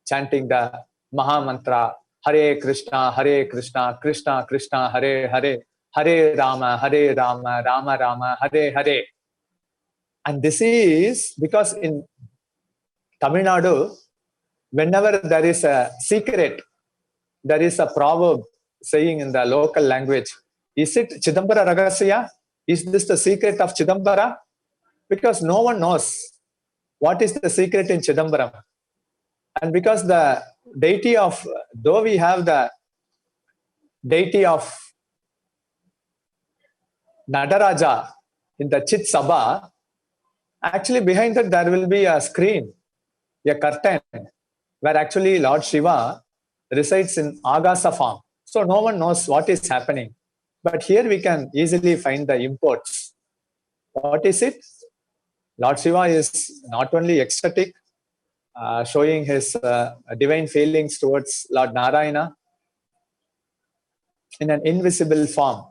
chanting the Maha Mantra, Hare Krishna, Krishna Krishna, Hare Hare, Hare Rama, Rama Rama, Hare Hare. And this is because in Tamil Nadu, whenever there is a secret, there is a proverb saying in the local language, is it Chidambara Ragasya? Is this the secret of Chidambara? Because no one knows what is the secret in Chidambaram. And because the deity of, though we have the deity of Nadaraja in the Chit Sabha, actually behind that there will be a screen, a curtain, where actually Lord Shiva resides in Agasa form. So no one knows what is happening. But here we can easily find the imports. What is it? Lord Shiva is not only ecstatic, showing his divine feelings towards Lord Narayana in an invisible form.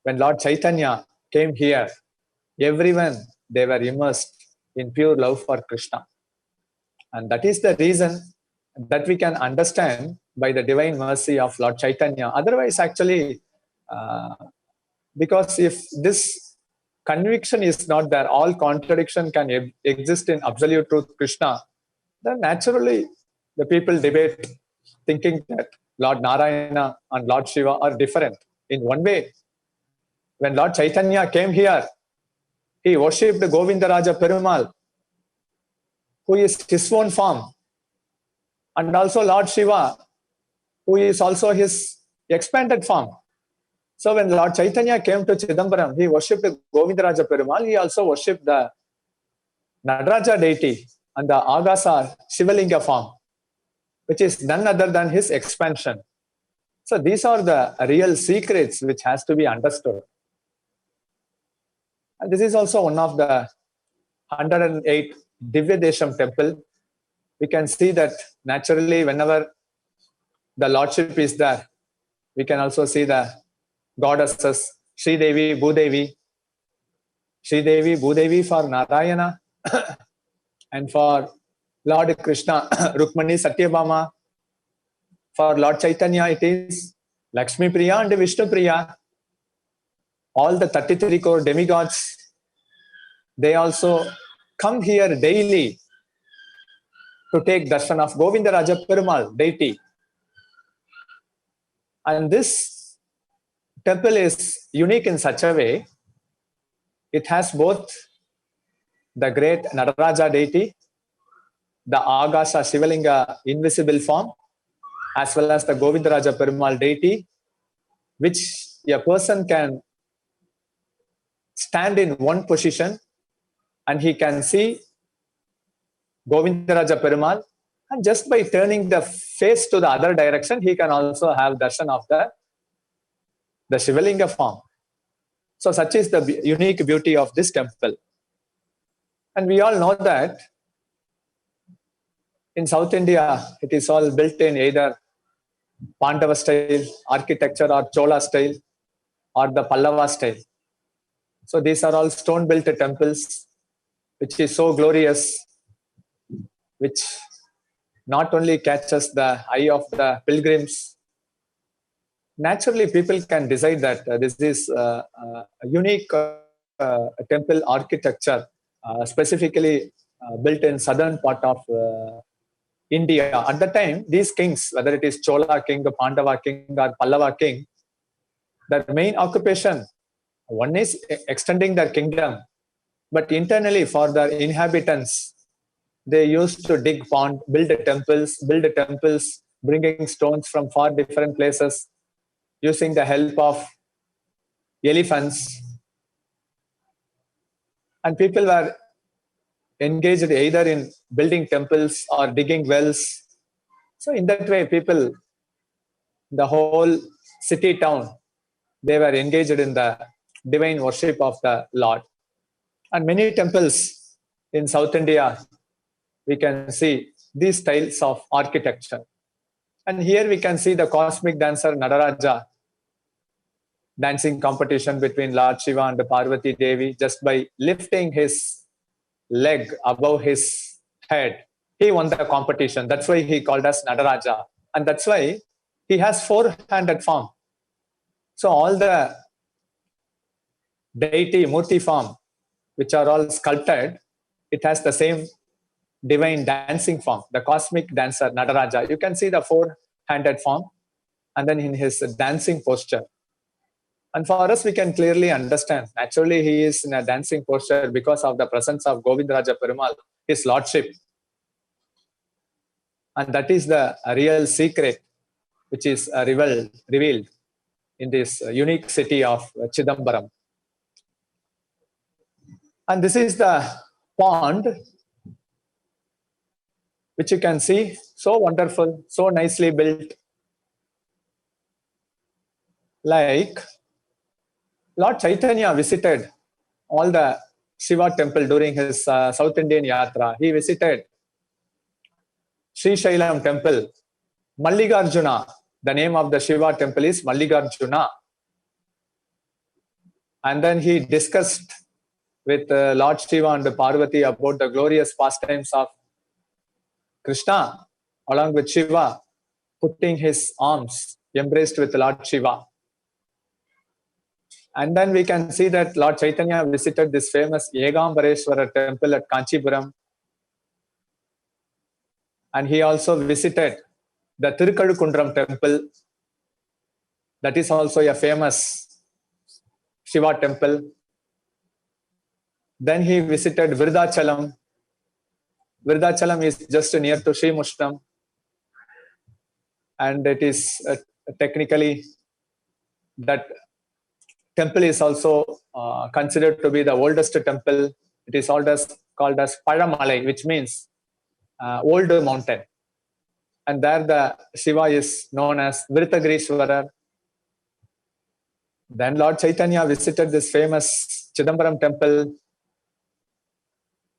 When Lord Chaitanya came here, everyone, they were immersed in pure love for Krishna. And that is the reason that we can understand by the divine mercy of Lord Chaitanya. Otherwise, actually, because if this conviction is not there, all contradiction can exist in absolute truth Krishna, then naturally the people debate thinking that Lord Narayana and Lord Shiva are different. In one way, when Lord Chaitanya came here, he worshipped Govindaraja Perumal, who is his own form, and also Lord Shiva, who is also his expanded form. So when Lord Chaitanya came to Chidambaram, he worshipped Govindaraja Perumal. He also worshipped the Nadaraja deity and the Agasa Shivalinga form, which is none other than his expansion. So these are the real secrets which has to be understood. And this is also one of the 108 Divya Desham temple. We can see that naturally whenever the Lordship is there, we can also see the goddesses, Sri Devi, Bhudevi. Sri Devi, Bhudevi for Narayana and for Lord Krishna, Rukmani, Satyabhama. For Lord Chaitanya, it is Lakshmi Priya and Vishnu Priya. All the 33 crore demigods, they also come here daily to take darshan of Govindaraja Perumal deity. And this temple is unique in such a way, it has both the great Nadaraja deity, the Agasa Shivalinga invisible form, as well as the Govindaraja Perumal deity, which a person can stand in one position and he can see Govindaraja Perumal, and just by turning the face to the other direction, he can also have darshan of the Shivalinga form. So such is the unique beauty of this temple. And we all know that in South India, it is all built in either Pandava style architecture or Chola style or the Pallava style. So these are all stone built temples, which is so glorious, which not only catches the eye of the pilgrims. Naturally, people can decide that this is a unique temple architecture, specifically built in southern part of India. At the time, these kings, whether it is Chola king, Pandava king, or Pallava king, their main occupation, one is extending their kingdom, but internally for their inhabitants, they used to dig pond, build temples, bringing stones from far different places, using the help of elephants. And people were engaged either in building temples or digging wells. So in that way, people, the whole city town, they were engaged in the divine worship of the Lord. And many temples in South India, we can see these styles of architecture. And here we can see the cosmic dancer Nadaraja dancing competition between Lord Shiva and Parvati Devi. Just by lifting his leg above his head, he won the competition. That's why he called us Nadaraja. And that's why he has four-handed form. So all the deity, Murti form, which are all sculpted, it has the same divine dancing form, the cosmic dancer Nadaraja. You can see the four-handed form and then in his dancing posture. And for us, we can clearly understand, naturally he is in a dancing posture because of the presence of Govindaraja Perumal, his lordship. And that is the real secret which is revealed in this unique city of Chidambaram. And this is the pond, which you can see, so wonderful, so nicely built. Like Lord Chaitanya visited all the Shiva temple during his South Indian Yatra. He visited Sri Shailam temple, Mallikarjuna. The name of the Shiva temple is Mallikarjuna. And then he discussed with Lord Shiva and Parvati about the glorious pastimes of Krishna, along with Shiva, putting his arms embraced with Lord Shiva. And then we can see that Lord Chaitanya visited this famous Yegambareshwara temple at Kanchipuram. And he also visited the Tirukazhukundram temple. That is also a famous Shiva temple. Then he visited Virudhachalam. Virudhachalam is just near to Sri Mushnam. And it is technically that temple is also considered to be the oldest temple. It is called as Palamalai, which means old mountain. And there the Shiva is known as Virthagrishwarar. Then Lord Chaitanya visited this famous Chidambaram temple.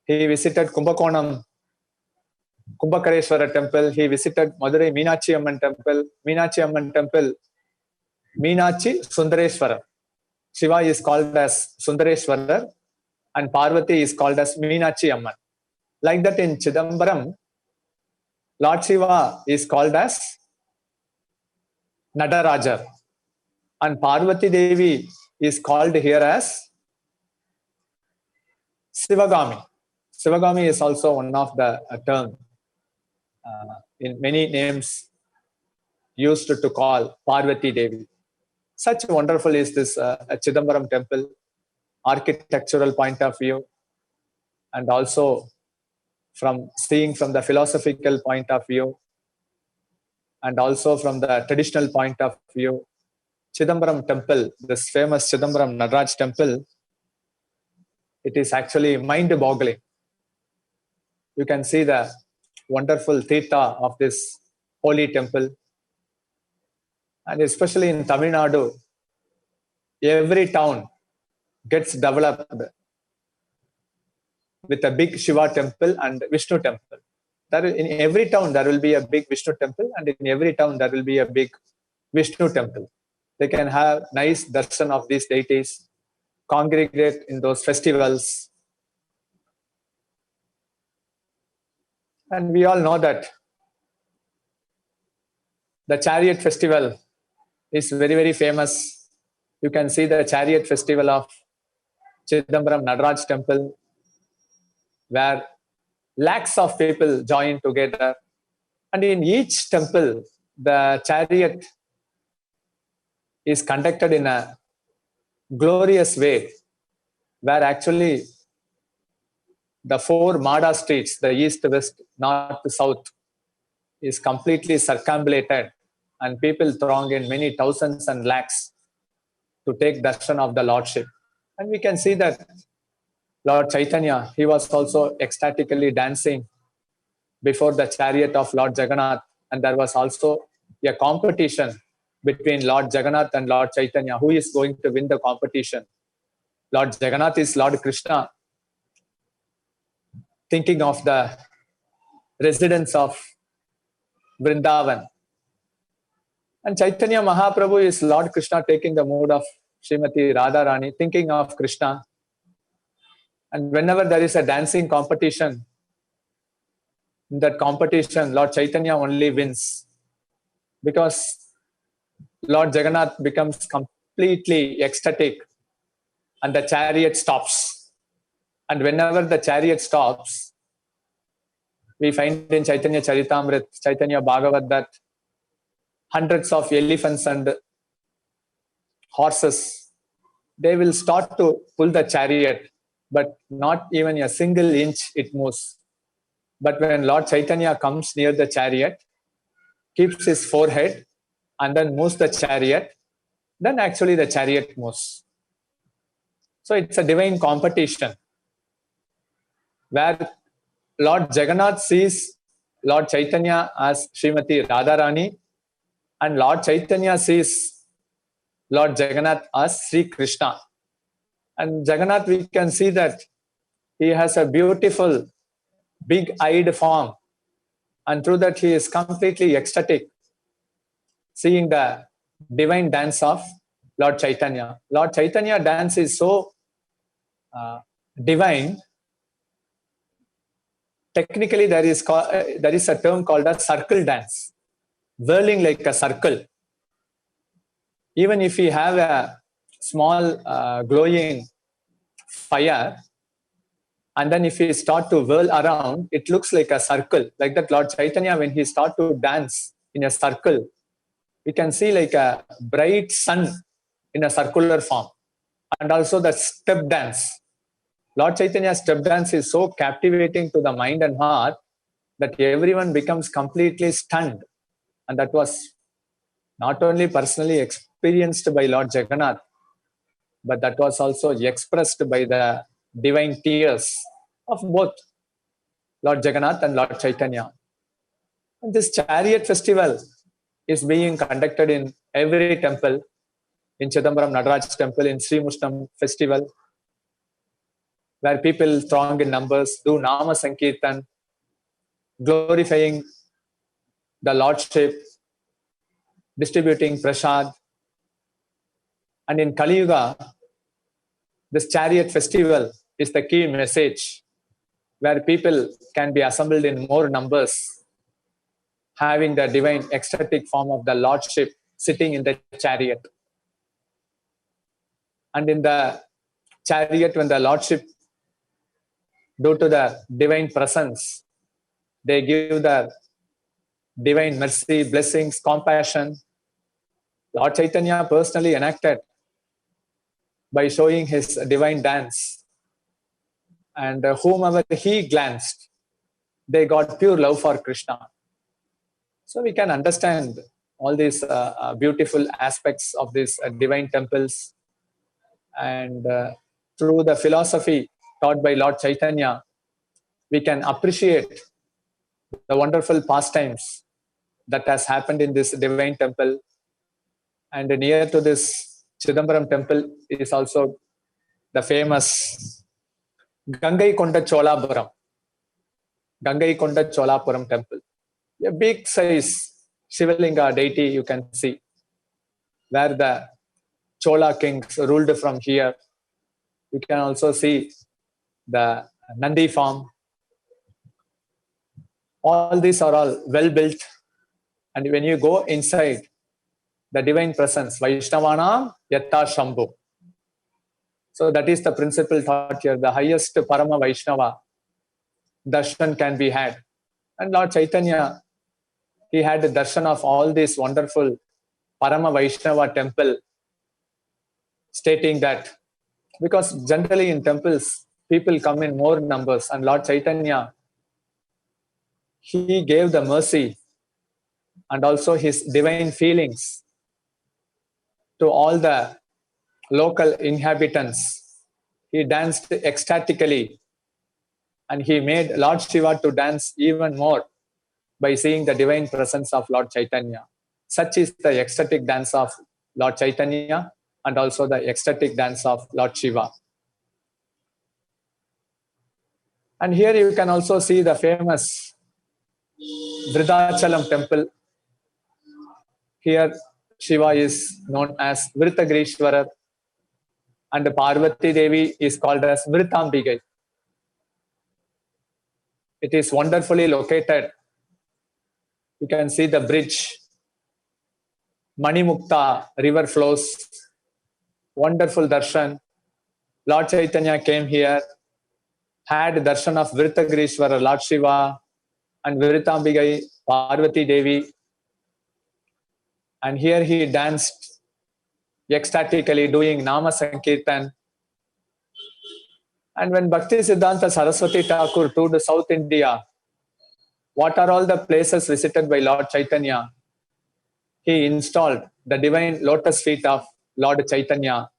He visited Kumbhakonam Kumbhakareshwara temple. He visited Madurai Meenakshi Amman temple. Meenakshi Amman temple, Meenakshi Sundareshwara. Shiva is called as Sundareshwarar and Parvati is called as Meenakshi Amman. Like that in Chidambaram, Lord Shiva is called as Nadarajar and Parvati Devi is called here as Sivagami. Sivagami is also one of the term in many names used to call Parvati Devi. Such wonderful is this Chidambaram temple, architectural point of view, and also from seeing from the philosophical point of view, and also from the traditional point of view. Chidambaram temple, this famous Chidambaram Nataraj temple, it is actually mind-boggling. You can see the wonderful theta of this holy temple. And especially in Tamil Nadu, every town gets developed with a big Shiva temple and Vishnu temple. In every town, there will be a big Vishnu temple, and in every town, there will be a big Vishnu temple. They can have nice darshan of these deities, congregate in those festivals. And we all know that the chariot festival is very, very famous. You can see the chariot festival of Chidambaram Nataraj temple, where lakhs of people join together. And in each temple, the chariot is conducted in a glorious way, where actually the four Mada streets, the east, west, north, south, is completely circumambulated, and people throng in many thousands and lakhs to take darshan of the Lordship. And we can see that Lord Chaitanya, he was also ecstatically dancing before the chariot of Lord Jagannath, and there was also a competition between Lord Jagannath and Lord Chaitanya. Who is going to win the competition? Lord Jagannath is Lord Krishna, thinking of the residents of Vrindavan. And Chaitanya Mahaprabhu is Lord Krishna, taking the mood of Srimati Radharani, thinking of Krishna. And whenever there is a dancing competition, in that competition, Lord Chaitanya only wins, because Lord Jagannath becomes completely ecstatic and the chariot stops. And whenever the chariot stops, we find in Chaitanya Charitamrit, Chaitanya Bhagavat, that hundreds of elephants and horses, they will start to pull the chariot, but not even a single inch it moves. But when Lord Chaitanya comes near the chariot, keeps his forehead, and then moves the chariot, then actually the chariot moves. So it's a divine competition where Lord Jagannath sees Lord Chaitanya as Srimati Radharani, and Lord Chaitanya sees Lord Jagannath as Sri Krishna. And Jagannath, we can see that he has a beautiful big-eyed form, and through that he is completely ecstatic, seeing the divine dance of Lord Chaitanya. Lord Chaitanya dance is so divine. Technically, there is a term called a circle dance, whirling like a circle. Even if we have a small glowing fire, and then if we start to whirl around, it looks like a circle. Like that, Lord Chaitanya, when he start to dance in a circle, we can see like a bright sun in a circular form. And also the step dance. Lord Chaitanya's step dance is so captivating to the mind and heart that everyone becomes completely stunned. And that was not only personally experienced by Lord Jagannath, but that was also expressed by the divine tears of both Lord Jagannath and Lord Chaitanya. And this chariot festival is being conducted in every temple, in Chidambaram Nadaraj temple, in Sri Mushnam festival, where people throng in numbers, do Nama Sankirtan, glorifying the Lordship, distributing prasad. And in Kali Yuga, this chariot festival is the key message, where people can be assembled in more numbers, having the divine ecstatic form of the Lordship sitting in the chariot. And in the chariot, when the Lordship, due to the divine presence, they give the divine mercy, blessings, compassion. Lord Chaitanya personally enacted by showing his divine dance. And whomever he glanced, they got pure love for Krishna. So we can understand all these beautiful aspects of these divine temples. And through the philosophy taught by Lord Chaitanya, we can appreciate the wonderful pastimes that has happened in this divine temple. And near to this Chidambaram temple is also the famous Gangai Konda Cholapuram temple. A big size Shivalinga deity you can see, where the Chola kings ruled from here. You can also see the Nandi form. All these are all well built. And when you go inside, the divine presence, Vaishnavanam Yatta Shambhu. So that is the principle taught here. The highest Parama Vaishnava darshan can be had. And Lord Chaitanya, he had the darshan of all these wonderful Parama Vaishnava temple, stating that because generally in temples, people come in more numbers, and Lord Chaitanya, he gave the mercy and also his divine feelings to all the local inhabitants. He danced ecstatically, and he made Lord Shiva to dance even more by seeing the divine presence of Lord Chaitanya. Such is the ecstatic dance of Lord Chaitanya and also the ecstatic dance of Lord Shiva. And here you can also see the famous Vridachalam temple. Here Shiva is known as Vritagrishwarar, and Parvati Devi is called as Vritambigai. It is wonderfully located. You can see the bridge. Manimukta river flows. Wonderful darshan. Lord Chaitanya came here, had darshan of Vritagrishwara, Lord Shiva, and Vritambigai, Parvati Devi. And here he danced ecstatically, doing Nama Sankirtan. And when Bhakti Siddhanta Saraswati Thakur toured South India, what are all the places visited by Lord Chaitanya? He installed the divine lotus feet of Lord Chaitanya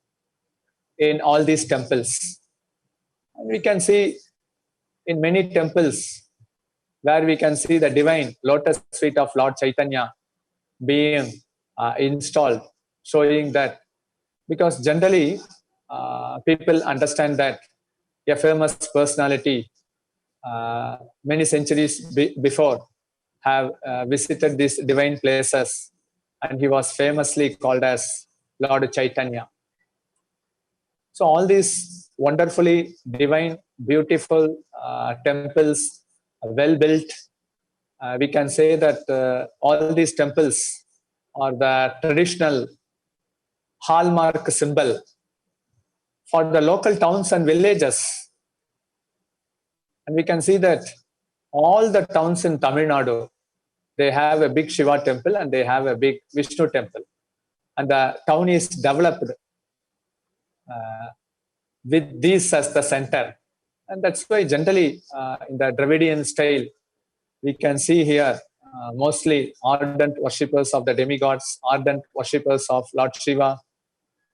in all these temples. And we can see in many temples where we can see the divine lotus feet of Lord Chaitanya being installed, showing that, because generally people understand that a famous personality many centuries before have visited these divine places, and he was famously called as Lord Chaitanya. So all these wonderfully divine, beautiful temples, well built, we can say that all these temples are the traditional hallmark symbol for the local towns and villages. And we can see that all the towns in Tamil Nadu, they have a big Shiva temple and they have a big Vishnu temple. And the town is developed with these as the center. And that's why generally in the Dravidian style, we can see here mostly ardent worshippers of the demigods, ardent worshippers of Lord Shiva.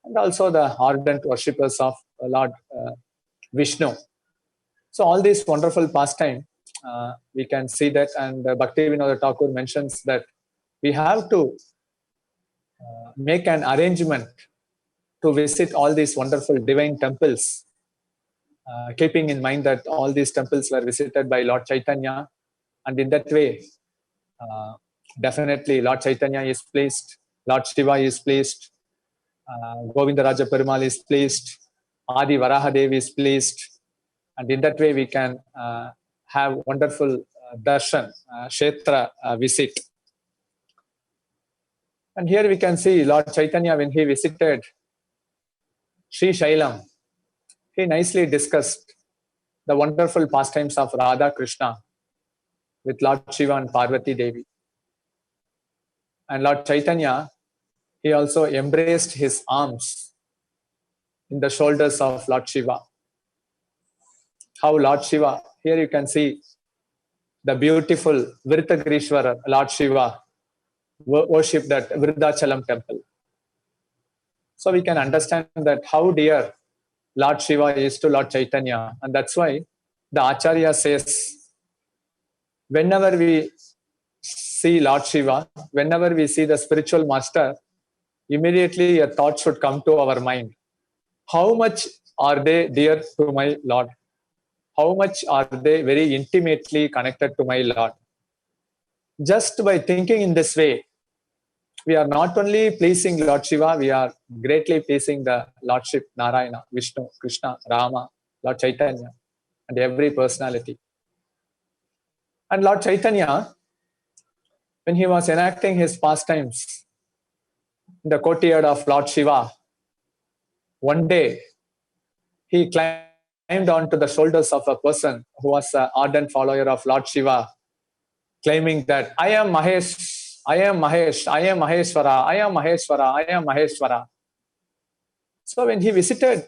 and also the ardent worshippers of Lord Vishnu. So all these wonderful pastime, we can see that, and Bhaktivinoda Thakur mentions that we have to make an arrangement to visit all these wonderful divine temples, keeping in mind that all these temples were visited by Lord Chaitanya, and in that way, definitely Lord Chaitanya is pleased, Lord Shiva is pleased, Govindaraja Perumal is pleased, Adi Varahadev is pleased, and in that way we can have wonderful darshan, kshetra visit. And here we can see Lord Chaitanya, when he visited Sri Shailam, he nicely discussed the wonderful pastimes of Radha Krishna with Lord Shiva and Parvati Devi. And Lord Chaitanya, he also embraced his arms in the shoulders of Lord Shiva. How Lord Shiva, here you can see the beautiful Virtagrishwara, Lord Shiva, worshipped at Vrindachalam temple. So we can understand that how dear Lord Shiva is to Lord Chaitanya. And that's why the Acharya says, whenever we see Lord Shiva, whenever we see the spiritual master, immediately a thought should come to our mind. How much are they dear to my Lord? How much are they very intimately connected to my Lord? Just by thinking in this way, we are not only pleasing Lord Shiva, we are greatly pleasing the Lordship Narayana, Vishnu, Krishna, Rama, Lord Chaitanya, and every personality. And Lord Chaitanya, when he was enacting his pastimes in the courtyard of Lord Shiva, one day he climbed onto the shoulders of a person who was an ardent follower of Lord Shiva, claiming that I am Mahesh, I am Mahesh, I am Maheshwara, I am Maheshwara, I am Maheshwara. So when he visited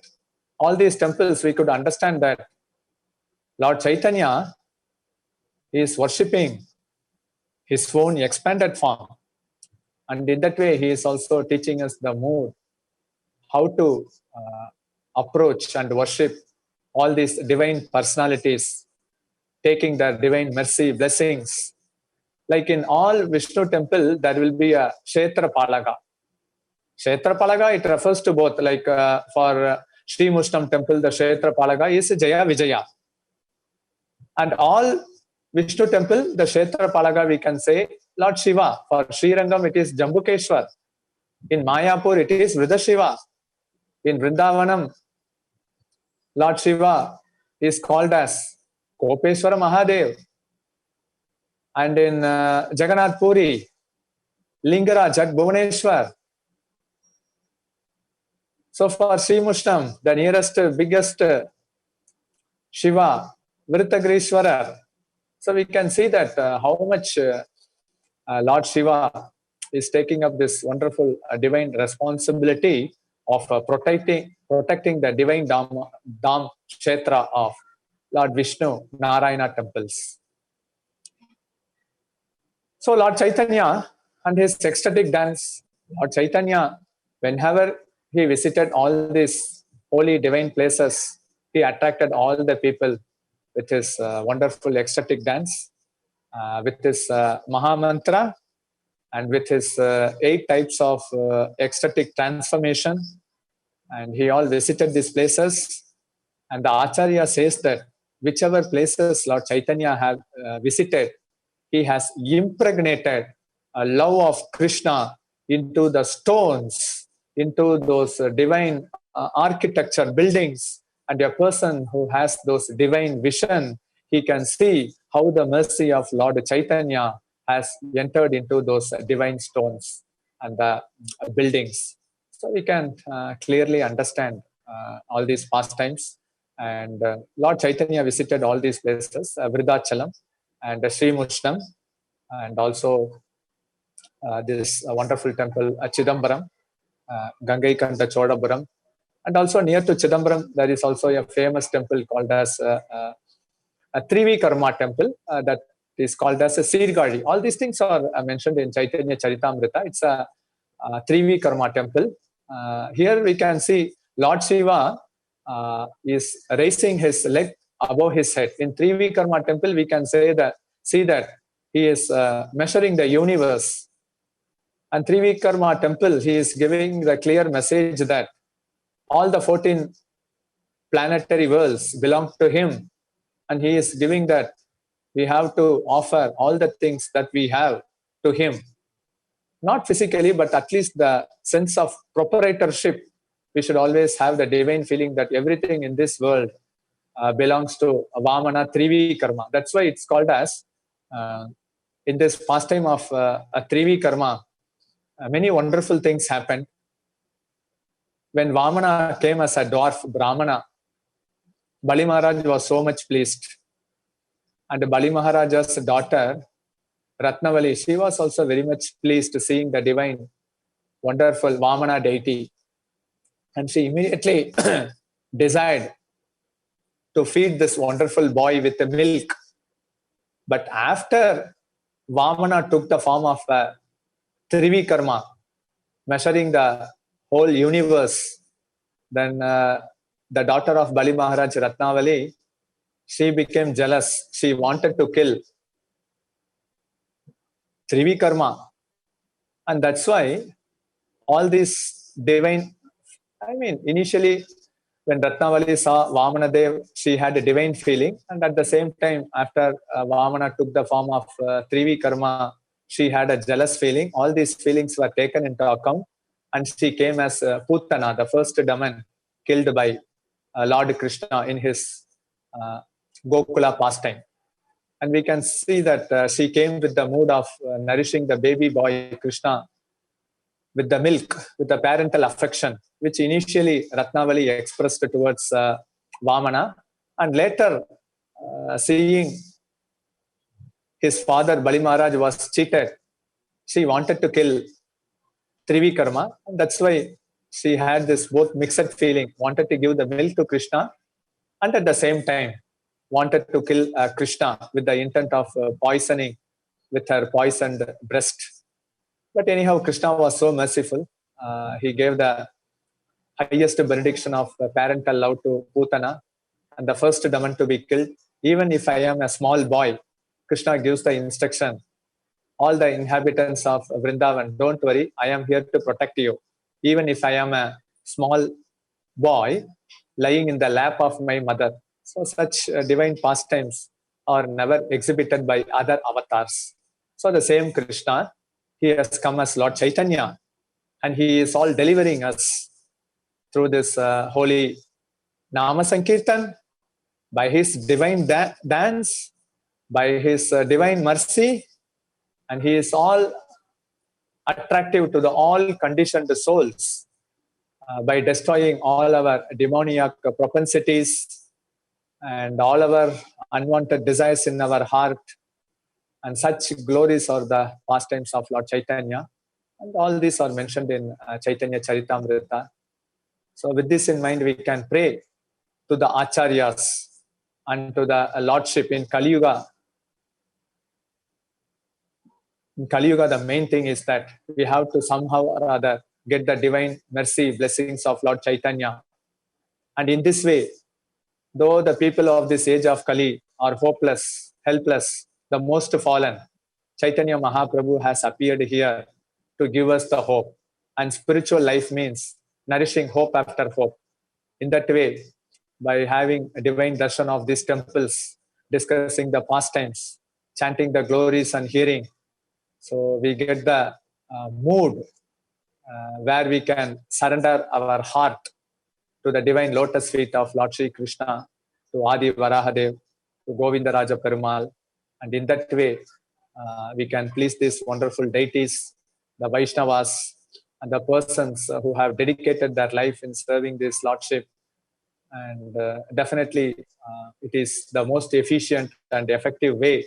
all these temples, we could understand that Lord Chaitanya is worshipping his own expanded form. And in that way, he is also teaching us the mood, how to approach and worship all these divine personalities, taking their divine mercy, blessings. Like in all Vishnu temple, there will be a Kshetra Palaga. Kshetra Palaga, it refers to both, like for Sri Mushnam temple, the Kshetra Palaga is Jaya Vijaya. And all Vishnu temple, the Kshetra Palaga, we can say Lord Shiva. For Sri Rangam, it is Jambukeshwar. In Mayapur, it is Vridashiva. In Vrindavanam, Lord Shiva is called as Kopeshwara Mahadev. And in Jagannath Puri, Lingara Jag Bhuvaneshwar. So for Sri Mushnam, the nearest, biggest Shiva, Virtagrishwara. So we can see that how much Lord Shiva is taking up this wonderful divine responsibility of protecting the divine Dham Kshetra of Lord Vishnu, Narayana temples. So Lord Chaitanya and his ecstatic dance, Lord Chaitanya, whenever he visited all these holy divine places, he attracted all the people with his wonderful ecstatic dance, with his Mahamantra, and with his 8 types of ecstatic transformation. And he all visited these places. And the Acharya says that whichever places Lord Chaitanya have visited, he has impregnated a love of Krishna into the stones, into those divine architecture buildings. And a person who has those divine vision, he can see how the mercy of Lord Chaitanya has entered into those divine stones and the buildings. So we can clearly understand all these pastimes. And Lord Chaitanya visited all these places, Vrindachalam and Sri Mushnam, and also this wonderful temple, Chidambaram, Gangaikanta Chodapuram. And also near to Chidambaram, there is also a famous temple called as a Trivikarma temple that is called as a Sirgadi. All these things are mentioned in Chaitanya Charitamrita. It's a Trivikarma temple. Here we can see Lord Shiva is raising his leg above his head. In Trivikarma temple, we can see that he is measuring the universe. And Trivikarma temple, he is giving the clear message that all the 14 planetary worlds belong to him. And he is giving that we have to offer all the things that we have to him. Not physically, but at least the sense of proprietorship. We should always have the divine feeling that everything in this world belongs to Vamana Trivikarma. That's why it's called as, in this pastime of a Trivikarma, many wonderful things happened. When Vamana came as a dwarf Brahmana, Bali Maharaj was so much pleased. And Bali Maharaja's daughter, Ratnavali, she was also very much pleased to seeing the divine, wonderful Vamana deity. And she immediately desired to feed this wonderful boy with the milk. But after Vamana took the form of Trivikarma, measuring the whole universe, then the daughter of Bali Maharaj, Ratnavali, she became jealous. She wanted to kill Trivikarma. And that's why all these divine, initially when Ratnavali saw Vamanadev, she had a divine feeling. And at the same time, after Vamana took the form of Trivikarma, she had a jealous feeling. All these feelings were taken into account. And she came as Putana, the first demon killed by Lord Krishna in his Gokula pastime. And we can see that she came with the mood of nourishing the baby boy Krishna with the milk, with the parental affection, which initially Ratnavali expressed towards Vamana. And later, seeing his father Bali Maharaj was cheated, she wanted to kill Trivikarma. And that's why she had this both mixed feeling, wanted to give the milk to Krishna, and at the same time wanted to kill Krishna with the intent of poisoning with her poisoned breast. But anyhow, Krishna was so merciful. He gave the highest benediction of parental love to Putana, and the first demon to be killed. Even if I am a small boy, Krishna gives the instruction, all the inhabitants of Vrindavan, don't worry, I am here to protect you. Even if I am a small boy lying in the lap of my mother. So such divine pastimes are never exhibited by other avatars. So the same Krishna, he has come as Lord Chaitanya, and he is all delivering us through this holy Nama Sankirtan, by his divine dance, by his divine mercy, and he is all attractive to the all conditioned souls by destroying all our demoniac propensities and all our unwanted desires in our heart. And such glories are the pastimes of Lord Chaitanya. And all these are mentioned in Chaitanya Charitamrita. So with this in mind, we can pray to the Acharyas and to the Lordship in Kali Yuga. In Kali Yuga, the main thing is that we have to somehow or other get the divine mercy, blessings of Lord Chaitanya. And in this way, though the people of this age of Kali are hopeless, helpless, the most fallen, Chaitanya Mahaprabhu has appeared here to give us the hope. And spiritual life means nourishing hope after hope. In that way, by having a divine darshan of these temples, discussing the pastimes, chanting the glories and hearing, so we get the mood where we can surrender our heart to the divine lotus feet of Lord Sri Krishna, to Adi Varahadev, to Govinda Raja Perumal. And in that way, we can please these wonderful deities, the Vaishnavas, and the persons who have dedicated their life in serving this Lordship. And definitely, it is the most efficient and effective way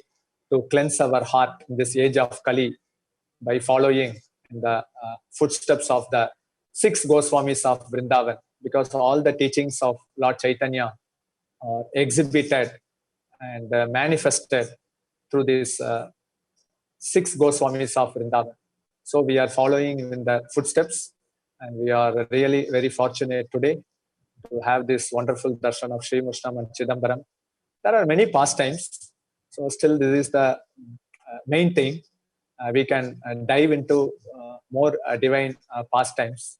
to cleanse our heart in this age of Kali by following in the footsteps of the 6 Goswamis of Vrindavan, because all the teachings of Lord Chaitanya are exhibited and manifested through these 6 Goswamis of Vrindavan. So we are following in the footsteps, And we are really very fortunate today to have this wonderful darshan of Sri Mushnam and Chidambaram. There are many pastimes, so still this is the main thing. We can dive into more divine pastimes.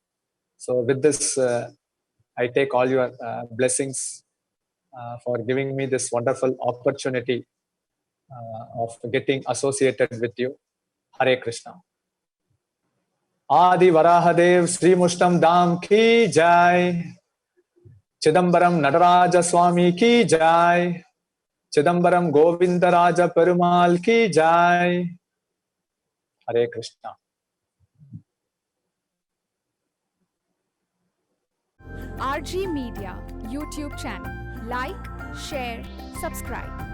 So with this, I take all your blessings for giving me this wonderful opportunity of getting associated with you. Hare Krishna. Adi Varahadev Sri Mushnam Dham ki jai. Chidambaram Nataraja Swami ki jai. Chidambaram Govindaraja Perumal ki jai. Hare Krishna. RG Media YouTube channel. Like, share, subscribe.